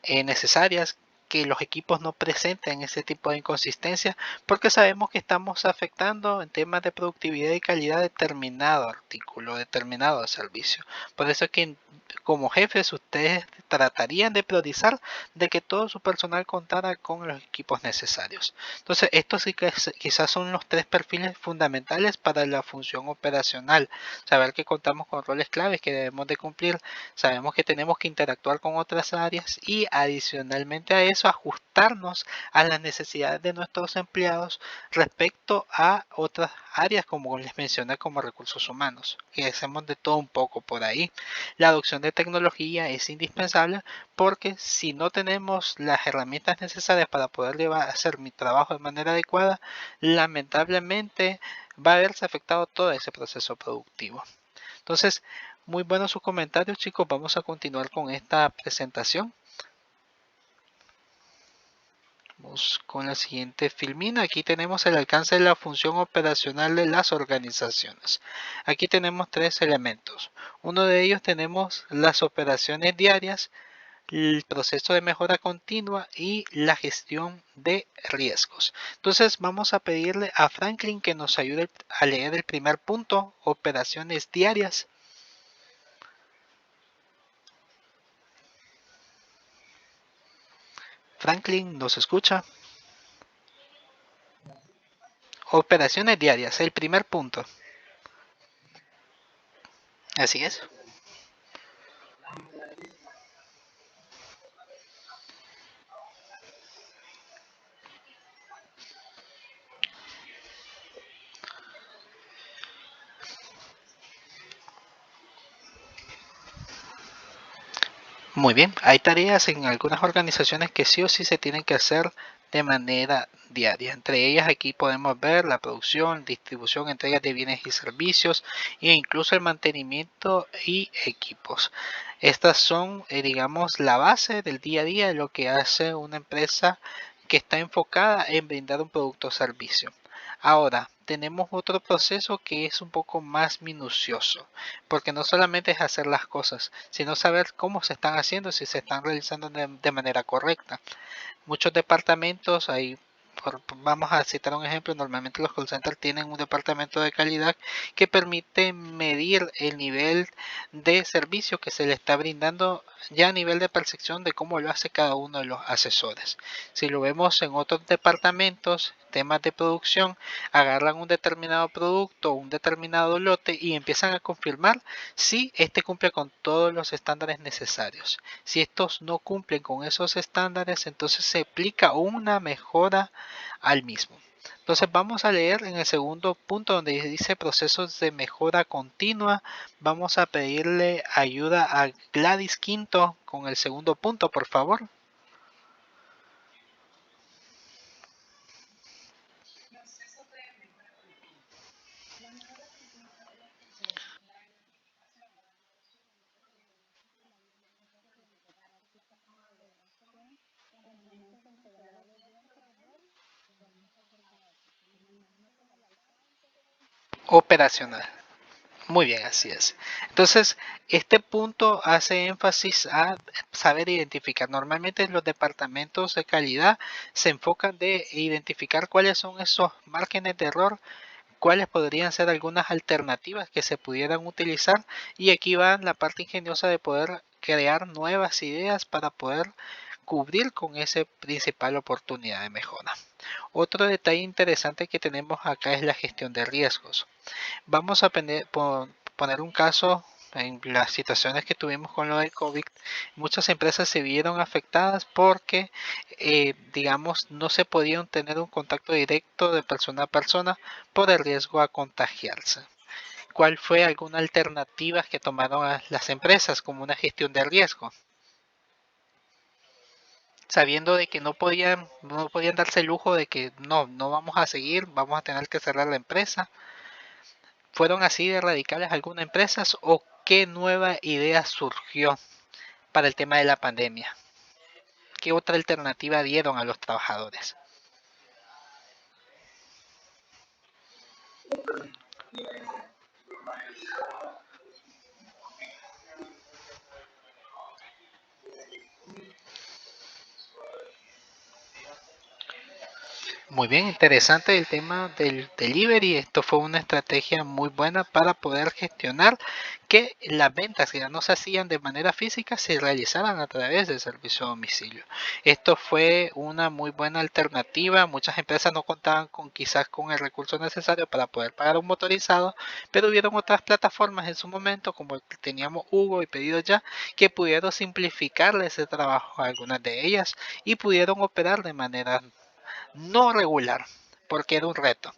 necesarias, que los equipos no presenten ese tipo de inconsistencia, porque sabemos que estamos afectando en temas de productividad y calidad determinado artículo, determinado servicio. Por eso es que como jefes ustedes tratarían de priorizar de que todo su personal contara con los equipos necesarios. Entonces, estos sí que quizás son los tres perfiles fundamentales para la función operacional. Saber que contamos con roles claves que debemos de cumplir, sabemos que tenemos que interactuar con otras áreas y adicionalmente a eso ajustarnos a las necesidades de nuestros empleados respecto a otras áreas como les mencioné como recursos humanos, que hacemos de todo un poco por ahí. La adopción de tecnología es indispensable porque si no tenemos las herramientas necesarias para poder llevar a hacer mi trabajo de manera adecuada, lamentablemente va a verse afectado todo ese proceso productivo. Entonces, muy buenos sus comentarios, chicos. Vamos a continuar con esta presentación. Vamos con la siguiente filmina. Aquí tenemos el alcance de la función operacional de las organizaciones. Aquí tenemos tres elementos. Uno de ellos tenemos las operaciones diarias, el proceso de mejora continua y la gestión de riesgos. Entonces vamos a pedirle a Franklin que nos ayude a leer el primer punto, operaciones diarias. Franklin, ¿nos escucha? Operaciones diarias, el primer punto. Así es. Muy bien. Hay tareas en algunas organizaciones que sí o sí se tienen que hacer de manera diaria. Entre ellas aquí podemos ver la producción, distribución, entrega de bienes y servicios e incluso el mantenimiento y equipos. Estas son, digamos, la base del día a día de lo que hace una empresa que está enfocada en brindar un producto o servicio. Ahora, tenemos otro proceso que es un poco más minucioso, porque no solamente es hacer las cosas, sino saber cómo se están haciendo, si se están realizando de manera correcta. Muchos departamentos, vamos a citar un ejemplo, normalmente los call centers tienen un departamento de calidad que permite medir el nivel de servicio que se le está brindando ya a nivel de percepción de cómo lo hace cada uno de los asesores. Si lo vemos en otros departamentos, temas de producción, agarran un determinado producto, un determinado lote y empiezan a confirmar si este cumple con todos los estándares necesarios. Si estos no cumplen con esos estándares, entonces se aplica una mejora al mismo. Entonces vamos a leer en el segundo punto donde dice procesos de mejora continua. Vamos a pedirle ayuda a Gladys Quinto con el segundo punto, por favor. Operacional. Muy bien, así es. Entonces, este punto hace énfasis a saber identificar. Normalmente los departamentos de calidad se enfocan de identificar cuáles son esos márgenes de error, cuáles podrían ser algunas alternativas que se pudieran utilizar y aquí va la parte ingeniosa de poder crear nuevas ideas para poder cubrir con esa principal oportunidad de mejora. Otro detalle interesante que tenemos acá es la gestión de riesgos. Vamos a poner un caso en las situaciones que tuvimos con lo del COVID. Muchas empresas se vieron afectadas porque, digamos, no se podían tener un contacto directo de persona a persona por el riesgo a contagiarse. ¿Cuál fue alguna alternativa que tomaron las empresas como una gestión de riesgo? Sabiendo de que no podían darse el lujo de que no vamos a seguir, vamos a tener que cerrar la empresa. ¿Fueron así de radicales algunas empresas o qué nueva idea surgió para el tema de la pandemia? ¿Qué otra alternativa dieron a los trabajadores? bien, interesante el tema del delivery. Esto fue una estrategia muy buena para poder gestionar que las ventas que ya no se hacían de manera física se realizaran a través del servicio a domicilio. Esto fue una muy buena alternativa. Muchas empresas no contaban con quizás con el recurso necesario para poder pagar un motorizado, pero hubieron otras plataformas en su momento, como teníamos Hugo y Pedido Ya, que pudieron simplificarle ese trabajo a algunas de ellas y pudieron operar de manera no regular, porque era un reto,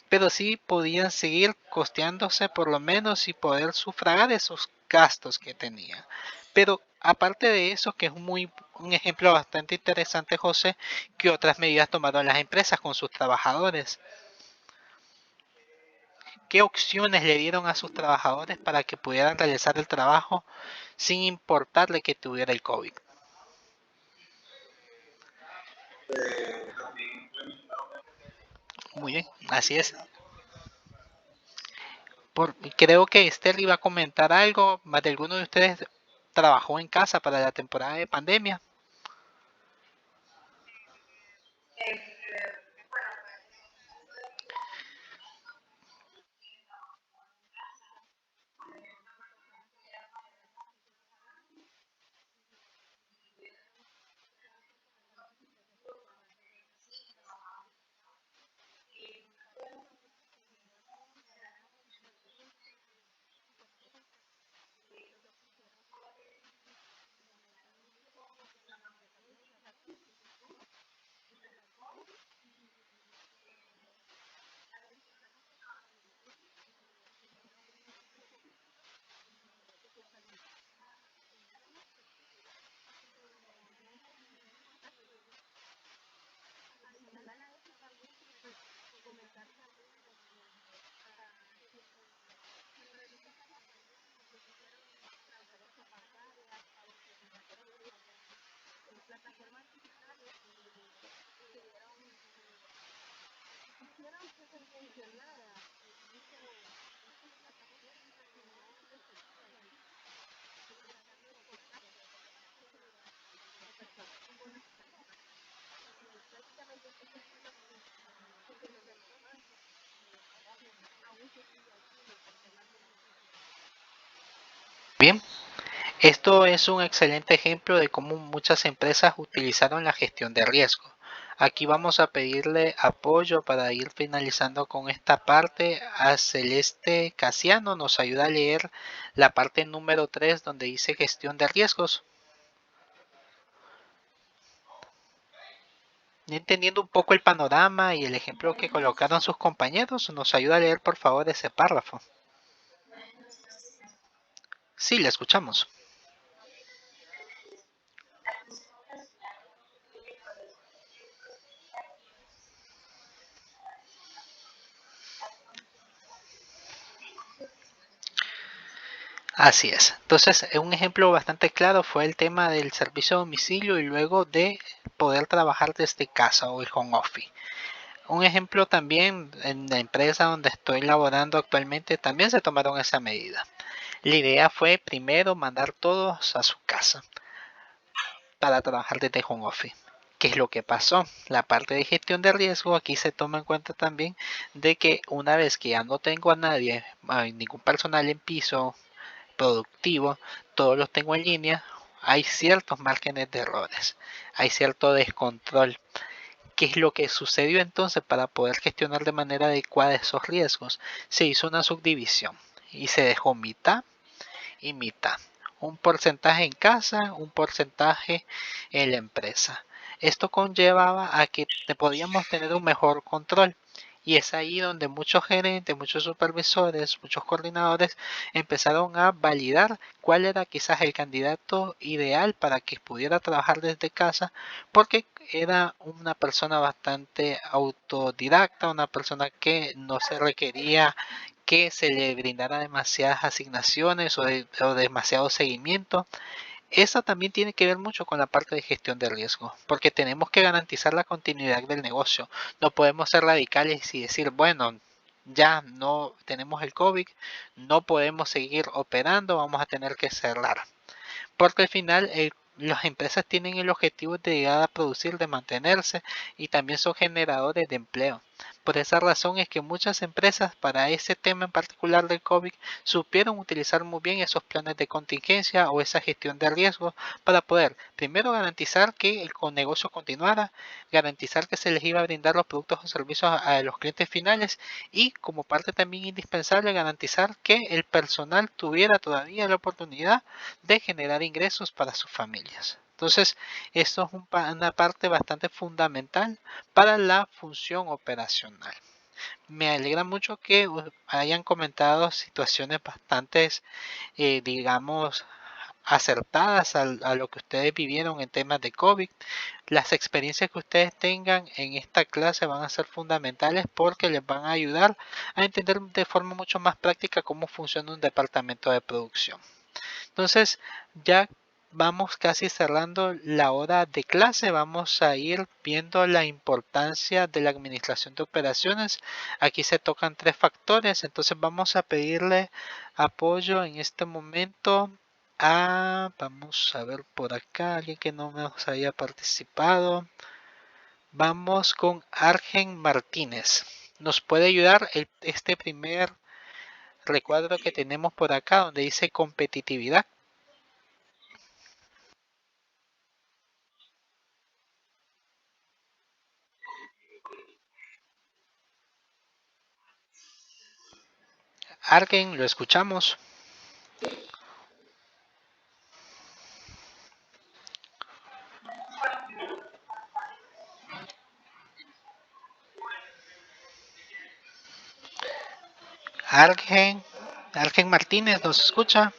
pero sí podían seguir costeándose por lo menos y poder sufragar esos gastos que tenían. Pero aparte de eso, que es un ejemplo bastante interesante, José, que otras medidas tomaron las empresas con sus trabajadores. ¿Qué opciones le dieron a sus trabajadores para que pudieran realizar el trabajo sin importarle que tuviera el COVID? Muy bien, así es. Creo que Esther iba a comentar algo, más de alguno de ustedes trabajó en casa para la temporada de pandemia. Bien, esto es un excelente ejemplo de cómo muchas empresas utilizaron la gestión de riesgo. Aquí vamos a pedirle apoyo para ir finalizando con esta parte. A Celeste Casiano nos ayuda a leer la parte número 3 donde dice gestión de riesgos. Entendiendo un poco el panorama y el ejemplo que colocaron sus compañeros, nos ayuda a leer por favor ese párrafo. Sí, le escuchamos. Así es. Entonces, un ejemplo bastante claro fue el tema del servicio a domicilio y luego de poder trabajar desde casa o el home office. Un ejemplo también en la empresa donde estoy laborando actualmente también se tomaron esa medida. La idea fue primero mandar todos a su casa para trabajar desde home office. ¿Qué es lo que pasó? La parte de gestión de riesgo aquí se toma en cuenta también de que una vez que ya no tengo a nadie, ningún personal en piso productivo, todos los tengo en línea, hay ciertos márgenes de errores, hay cierto descontrol. ¿Qué es lo que sucedió entonces para poder gestionar de manera adecuada esos riesgos? Se hizo una subdivisión y se dejó mitad y mitad. Un porcentaje en casa, un porcentaje en la empresa. Esto conllevaba a que podíamos tener un mejor control. Y es ahí donde muchos gerentes, muchos supervisores, muchos coordinadores empezaron a validar cuál era quizás el candidato ideal para que pudiera trabajar desde casa, porque era una persona bastante autodidacta, una persona que no se requería que se le brindara demasiadas asignaciones o demasiado seguimiento. Esa también tiene que ver mucho con la parte de gestión de riesgo, porque tenemos que garantizar la continuidad del negocio. No podemos ser radicales y decir, bueno, ya no tenemos el COVID, no podemos seguir operando, vamos a tener que cerrar. Porque al final el las empresas tienen el objetivo de llegar a producir, de mantenerse y también son generadores de empleo. Por esa razón es que muchas empresas para ese tema en particular del COVID supieron utilizar muy bien esos planes de contingencia o esa gestión de riesgos para poder primero garantizar que el negocio continuara, garantizar que se les iba a brindar los productos o servicios a los clientes finales y como parte también indispensable garantizar que el personal tuviera todavía la oportunidad de generar ingresos para sus familias. Entonces, esto es una parte bastante fundamental para la función operacional. Me alegra mucho que hayan comentado situaciones bastante, digamos, acertadas a lo que ustedes vivieron en temas de COVID. Las experiencias que ustedes tengan en esta clase van a ser fundamentales porque les van a ayudar a entender de forma mucho más práctica cómo funciona un departamento de producción. Entonces, ya vamos casi cerrando la hora de clase. Vamos a ir viendo la importancia de la administración de operaciones. Aquí se tocan tres factores. Entonces, vamos a pedirle apoyo en este momento vamos a ver por acá, alguien que no nos haya participado. Vamos con Argen Martínez. ¿Nos puede ayudar este primer recuadro que tenemos por acá donde dice competitividad? Argen, lo escuchamos. Argen, Argen Martínez, ¿nos escucha?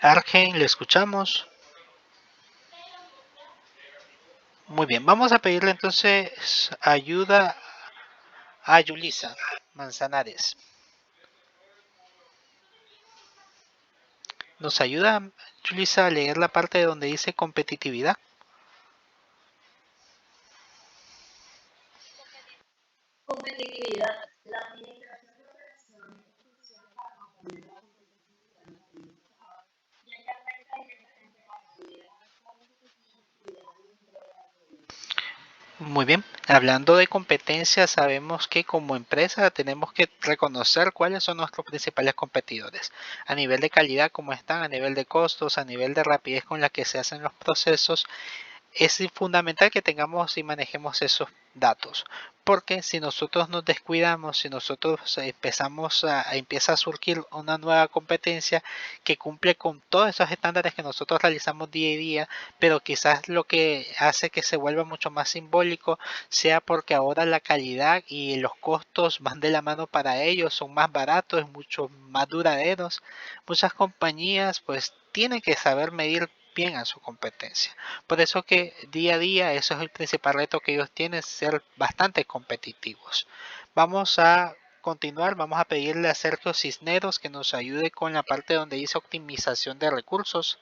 Argen, le escuchamos. Muy bien, vamos a pedirle entonces ayuda a Yulisa Manzanares. ¿Nos ayuda, Yulisa, a leer la parte donde dice competitividad? Muy bien, hablando de competencia, sabemos que como empresa tenemos que reconocer cuáles son nuestros principales competidores. A nivel de calidad, cómo están, a nivel de costos, a nivel de rapidez con la que se hacen los procesos. Es fundamental que tengamos y manejemos esos datos, porque si nosotros nos descuidamos, si nosotros empieza a surgir una nueva competencia que cumple con todos esos estándares que nosotros realizamos día a día, pero quizás lo que hace que se vuelva mucho más simbólico sea porque ahora la calidad y los costos van de la mano para ellos, son más baratos, mucho más duraderos. Muchas compañías pues tienen que saber medir bien a su competencia. Por eso que día a día eso es el principal reto que ellos tienen, ser bastante competitivos. Vamos a continuar, vamos a pedirle a Sergio Cisneros que nos ayude con la parte donde dice optimización de recursos.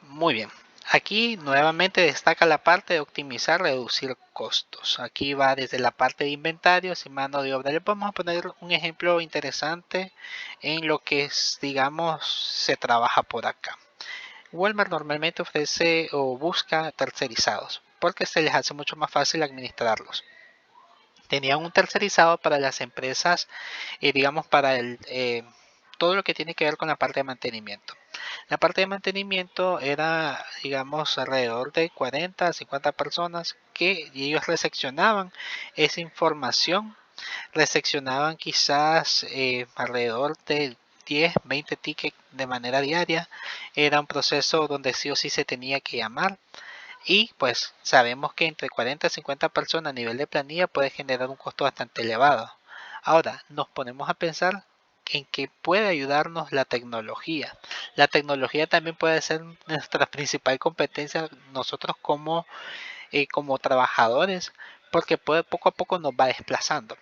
Muy bien. Aquí nuevamente destaca la parte de optimizar, reducir costos. Aquí va desde la parte de inventarios y mano de obra. Les vamos a poner un ejemplo interesante en lo que es, digamos, se trabaja por acá. Walmart normalmente ofrece o busca tercerizados porque se les hace mucho más fácil administrarlos. Tenían un tercerizado para las empresas, digamos, para todo lo que tiene que ver con la parte de mantenimiento. La parte de mantenimiento era, digamos, alrededor de 40 a 50 personas que ellos recepcionaban esa información, recepcionaban quizás alrededor de 10, 20 tickets de manera diaria. Era un proceso donde sí o sí se tenía que llamar. Y pues sabemos que entre 40 y 50 personas a nivel de planilla puede generar un costo bastante elevado. Ahora, nos ponemos a pensar en que puede ayudarnos la tecnología. La tecnología también puede ser nuestra principal competencia nosotros como trabajadores, porque poco a poco nos va desplazando.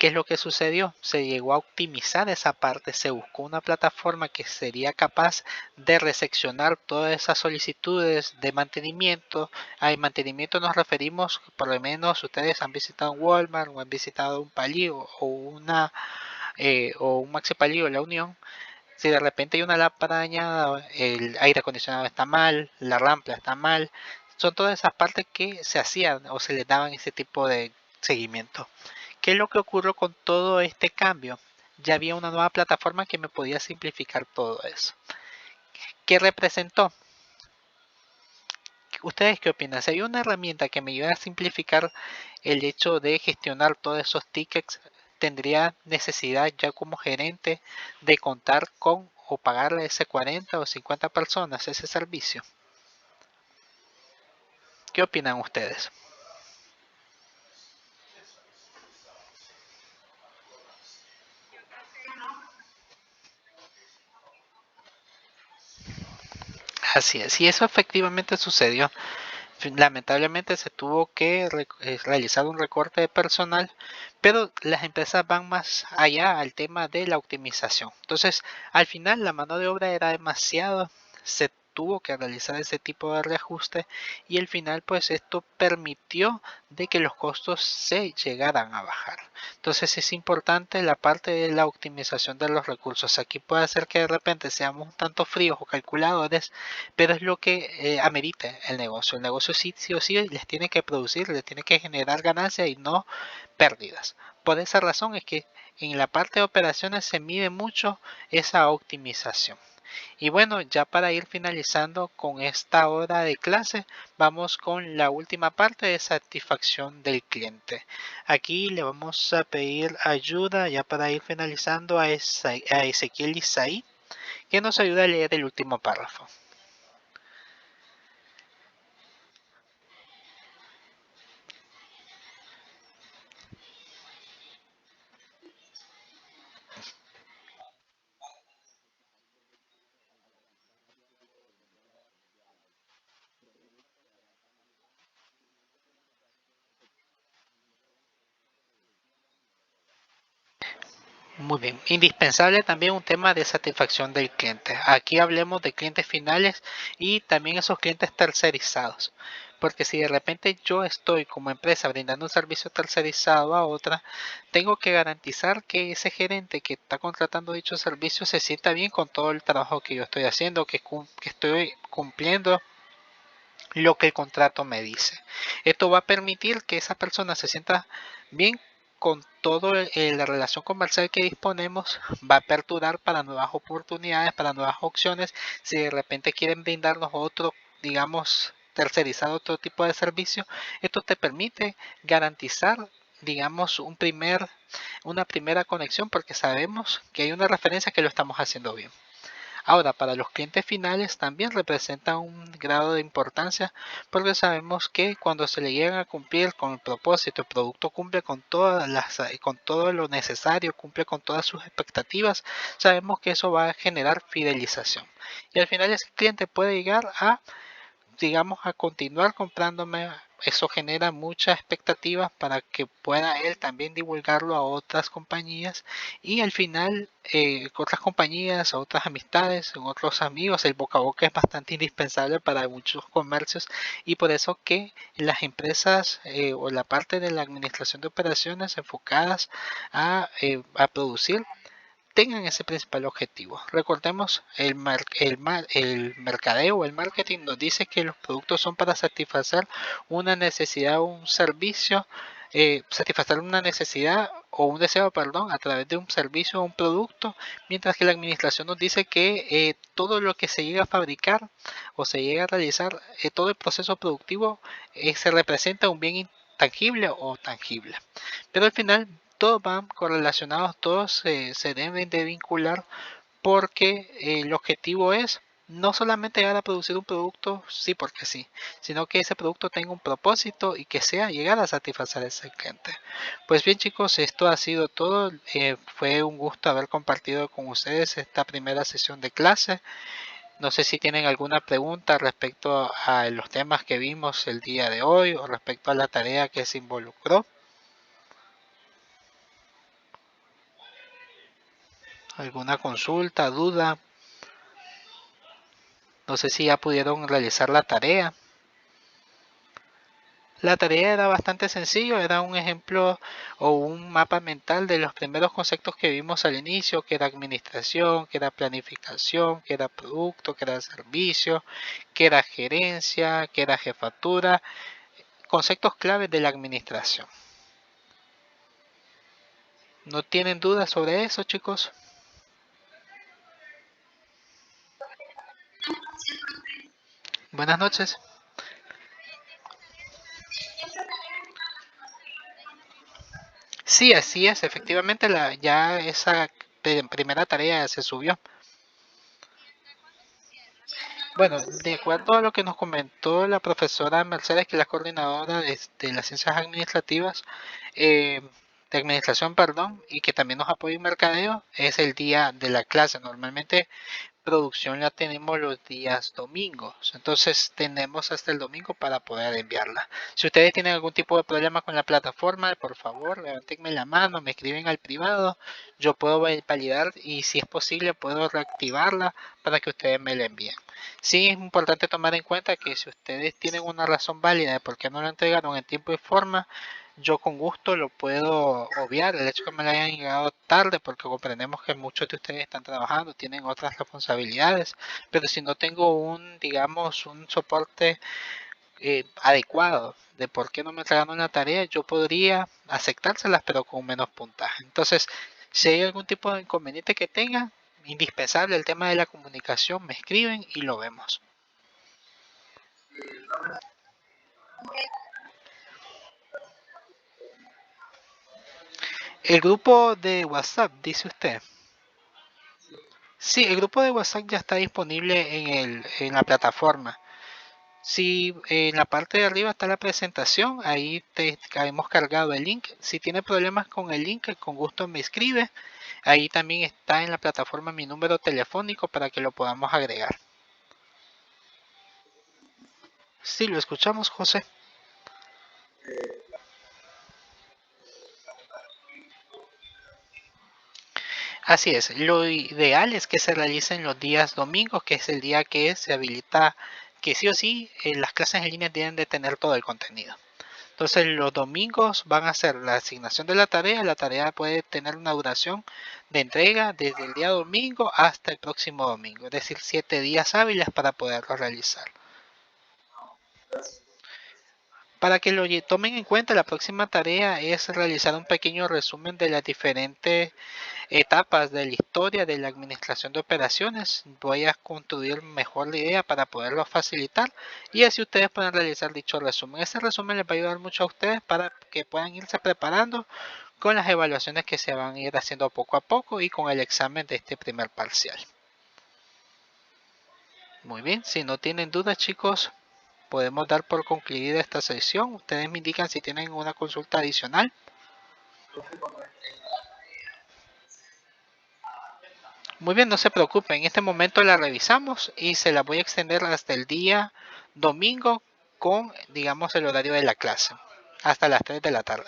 ¿Qué es lo que sucedió? Se llegó a optimizar esa parte, se buscó una plataforma que sería capaz de reseccionar todas esas solicitudes de mantenimiento. A mantenimiento nos referimos, por lo menos ustedes han visitado un Walmart o han visitado un Palio o un Maxi Palio La Unión. Si de repente hay una lámpara dañada, el aire acondicionado está mal, la rampa está mal, son todas esas partes que se hacían o se les daban ese tipo de seguimiento. ¿Qué es lo que ocurrió con todo este cambio? Ya había una nueva plataforma que me podía simplificar todo eso. ¿Qué representó? ¿Ustedes qué opinan? Si hay una herramienta que me ayuda a simplificar el hecho de gestionar todos esos tickets, tendría necesidad ya como gerente de contar con o pagarle a ese 40 o 50 personas ese servicio. ¿Qué opinan ustedes? Así es, y eso efectivamente sucedió. Lamentablemente se tuvo que realizar un recorte de personal, pero las empresas van más allá al tema de la optimización. Entonces, al final la mano de obra era demasiado, se tuvo que realizar ese tipo de reajuste y al final pues esto permitió de que los costos se llegaran a bajar. Entonces es importante la parte de la optimización de los recursos. Aquí puede ser que de repente seamos un tanto fríos o calculadores, pero es lo que amerita el negocio. El negocio sí o sí les tiene que producir, les tiene que generar ganancias y no pérdidas. Por esa razón es que en la parte de operaciones se mide mucho esa optimización. Y bueno, ya para ir finalizando con esta hora de clase, vamos con la última parte de satisfacción del cliente. Aquí le vamos a pedir ayuda ya para ir finalizando a Ezequiel Isaí, que nos ayuda a leer el último párrafo. Muy bien, indispensable también un tema de satisfacción del cliente. Aquí hablemos de clientes finales y también esos clientes tercerizados. Porque si de repente yo estoy como empresa brindando un servicio tercerizado a otra, tengo que garantizar que ese gerente que está contratando dicho servicio se sienta bien con todo el trabajo que yo estoy haciendo, que estoy cumpliendo lo que el contrato me dice. Esto va a permitir que esa persona se sienta bien con toda la relación comercial que disponemos, va a aperturar para nuevas oportunidades, para nuevas opciones. Si de repente quieren brindarnos otro, digamos, tercerizar otro tipo de servicio, esto te permite garantizar, digamos, una primera conexión porque sabemos que hay una referencia que lo estamos haciendo bien. Ahora, para los clientes finales también representa un grado de importancia porque sabemos que cuando se le llega a cumplir con el propósito, el producto cumple con todo lo necesario, cumple con todas sus expectativas, sabemos que eso va a generar fidelización. Y al final ese cliente puede llegar a, digamos, a continuar comprándome. Eso genera muchas expectativas para que pueda él también divulgarlo a otras compañías y al final otras compañías, a otras amistades, otros amigos. El boca a boca es bastante indispensable para muchos comercios y por eso que las empresas o la parte de la administración de operaciones enfocadas a producir tengan ese principal objetivo. Recordemos, el mercadeo o el marketing nos dice que los productos son para satisfacer una necesidad o un servicio, satisfacer una necesidad o un deseo, perdón, a través de un servicio o un producto, mientras que la administración nos dice que todo lo que se llega a fabricar o se llega a realizar, todo el proceso productivo se representa un bien intangible o tangible. Pero al final todos van correlacionados, todos se deben de vincular porque el objetivo es no solamente llegar a producir un producto, sí porque sí, sino que ese producto tenga un propósito y que sea llegar a satisfacer a ese cliente. Pues bien chicos, esto ha sido todo. Fue un gusto haber compartido con ustedes esta primera sesión de clase. No sé si tienen alguna pregunta respecto a los temas que vimos el día de hoy o respecto a la tarea que se involucró. ¿Alguna consulta, duda? No sé si ya pudieron realizar la tarea. La tarea era bastante sencillo, era un ejemplo o un mapa mental de los primeros conceptos que vimos al inicio, que era administración, que era planificación, que era producto, que era servicio, que era gerencia, que era jefatura, conceptos claves de la administración. ¿No tienen dudas sobre eso, chicos? Buenas noches. Sí, así es, efectivamente ya esa primera tarea se subió. Bueno, de acuerdo a lo que nos comentó la profesora Mercedes, que es la coordinadora de las ciencias administrativas, eh, de administración, perdón, y que también nos apoya en mercadeo, es el día de la clase. Normalmente producción la tenemos los días domingos, entonces tenemos hasta el domingo para poder enviarla. Si ustedes tienen algún tipo de problema con la plataforma, por favor, levántenme la mano, me escriben al privado, yo puedo validar y si es posible puedo reactivarla para que ustedes me la envíen. Sí, es importante tomar en cuenta que si ustedes tienen una razón válida de por qué no la entregaron en tiempo y forma, yo con gusto lo puedo obviar, el hecho que me la hayan llegado tarde, porque comprendemos que muchos de ustedes están trabajando, tienen otras responsabilidades, pero si no tengo digamos, un soporte adecuado de por qué no me entregaron la tarea, yo podría aceptárselas, pero con menos puntaje. Entonces, si hay algún tipo de inconveniente que tengan, indispensable el tema de la comunicación, me escriben y lo vemos. El grupo de WhatsApp, dice usted. Sí, el grupo de WhatsApp ya está disponible en la plataforma. Si en la parte de arriba está la presentación, ahí te hemos cargado el link. Si tiene problemas con el link, con gusto me escribe. Ahí también está en la plataforma mi número telefónico para que lo podamos agregar. Sí, lo escuchamos, José. Así es, lo ideal es que se realicen los días domingos, que es el día que se habilita, que sí o sí las clases en línea deben de tener todo el contenido. Entonces los domingos van a ser la asignación de la tarea puede tener una duración de entrega desde el día domingo hasta el próximo domingo, es decir, 7 días hábiles para poderlo realizar. Para que lo tomen en cuenta, la próxima tarea es realizar un pequeño resumen de las diferentes etapas de la historia de la administración de operaciones. Voy a construir mejor la idea para poderlo facilitar y así ustedes pueden realizar dicho resumen. Ese resumen les va a ayudar mucho a ustedes para que puedan irse preparando con las evaluaciones que se van a ir haciendo poco a poco y con el examen de este primer parcial. Muy bien, si no tienen dudas, chicos, podemos dar por concluida esta sesión. Ustedes me indican si tienen una consulta adicional. Muy bien, no se preocupen, en este momento la revisamos y se la voy a extender hasta el día domingo con, digamos, el horario de la clase, hasta las 3 de la tarde.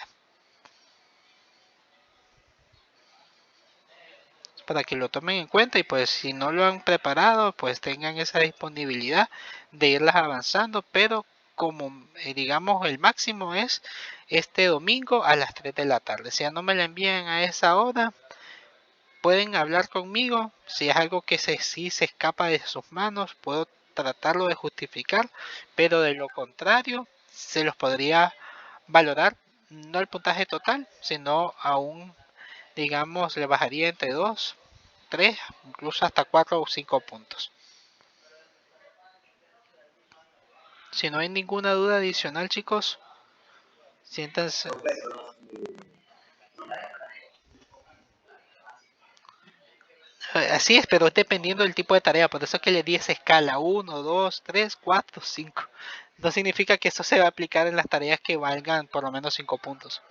Para que lo tomen en cuenta y pues si no lo han preparado, pues tengan esa disponibilidad de irlas avanzando, pero como digamos el máximo es este domingo a las 3 de la tarde. Si ya no me la envían a esa hora, pueden hablar conmigo. Si es algo que sí se escapa de sus manos, puedo tratarlo de justificar, pero de lo contrario, se los podría valorar no el puntaje total, sino aún, digamos, le bajaría entre 2, 3, incluso hasta 4 o 5 puntos. Si no hay ninguna duda adicional, chicos, siéntanse. Así es, pero es dependiendo del tipo de tarea. Por eso es que le di esa escala: 1, 2, 3, 4, 5. No significa que eso se va a aplicar en las tareas que valgan por lo menos 5 puntos.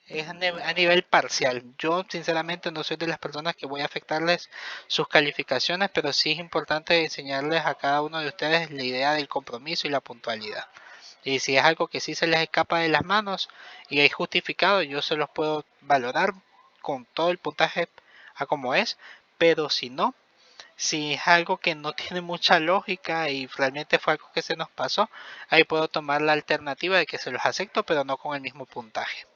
Es a nivel parcial. Yo sinceramente no soy de las personas que voy a afectarles sus calificaciones, pero sí es importante enseñarles a cada uno de ustedes la idea del compromiso y la puntualidad. Y si es algo que sí se les escapa de las manos y es justificado, yo se los puedo valorar con todo el puntaje a como es, pero si no, si es algo que no tiene mucha lógica y realmente fue algo que se nos pasó, ahí puedo tomar la alternativa de que se los acepto, pero no con el mismo puntaje.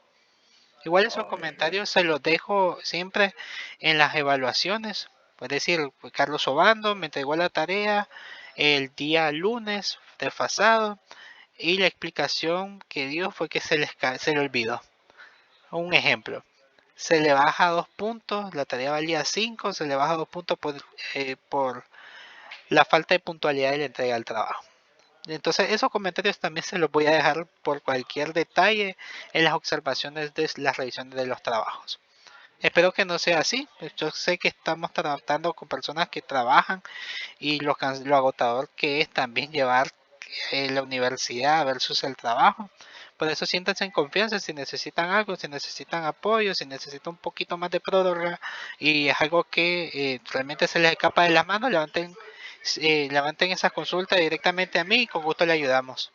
Igual esos comentarios se los dejo siempre en las evaluaciones. Es decir, pues, Carlos Obando me entregó la tarea el día lunes desfasado y la explicación que dio fue que se le olvidó. Un ejemplo, se le baja 2 puntos, la tarea valía 5, se le baja 2 puntos por la falta de puntualidad de la entrega del trabajo. Entonces esos comentarios también se los voy a dejar por cualquier detalle en las observaciones de las revisiones de los trabajos. Espero que no sea así. Yo sé que estamos tratando con personas que trabajan y lo agotador que es también llevar la universidad versus el trabajo. Por eso siéntanse en confianza si necesitan algo, si necesitan apoyo, si necesitan un poquito más de prórroga y es algo que realmente se les escapa de las manos, levanten esas consultas directamente a mí y con gusto le ayudamos.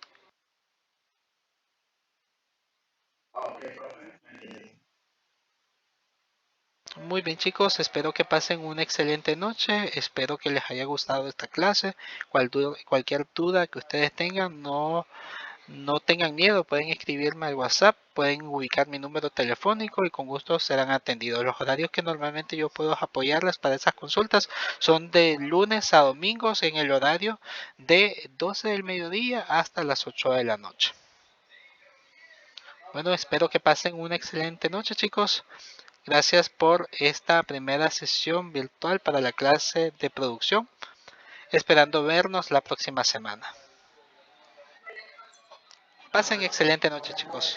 Muy bien chicos, espero que pasen una excelente noche, espero que les haya gustado esta clase. Cualquier duda que ustedes tengan, no tengan miedo, pueden escribirme al WhatsApp, pueden ubicar mi número telefónico y con gusto serán atendidos. Los horarios que normalmente yo puedo apoyarles para esas consultas son de lunes a domingos en el horario de 12 del mediodía hasta las 8 de la noche. Bueno, espero que pasen una excelente noche chicos. Gracias por esta primera sesión virtual para la clase de producción. Esperando vernos la próxima semana. Pasen excelente noche chicos.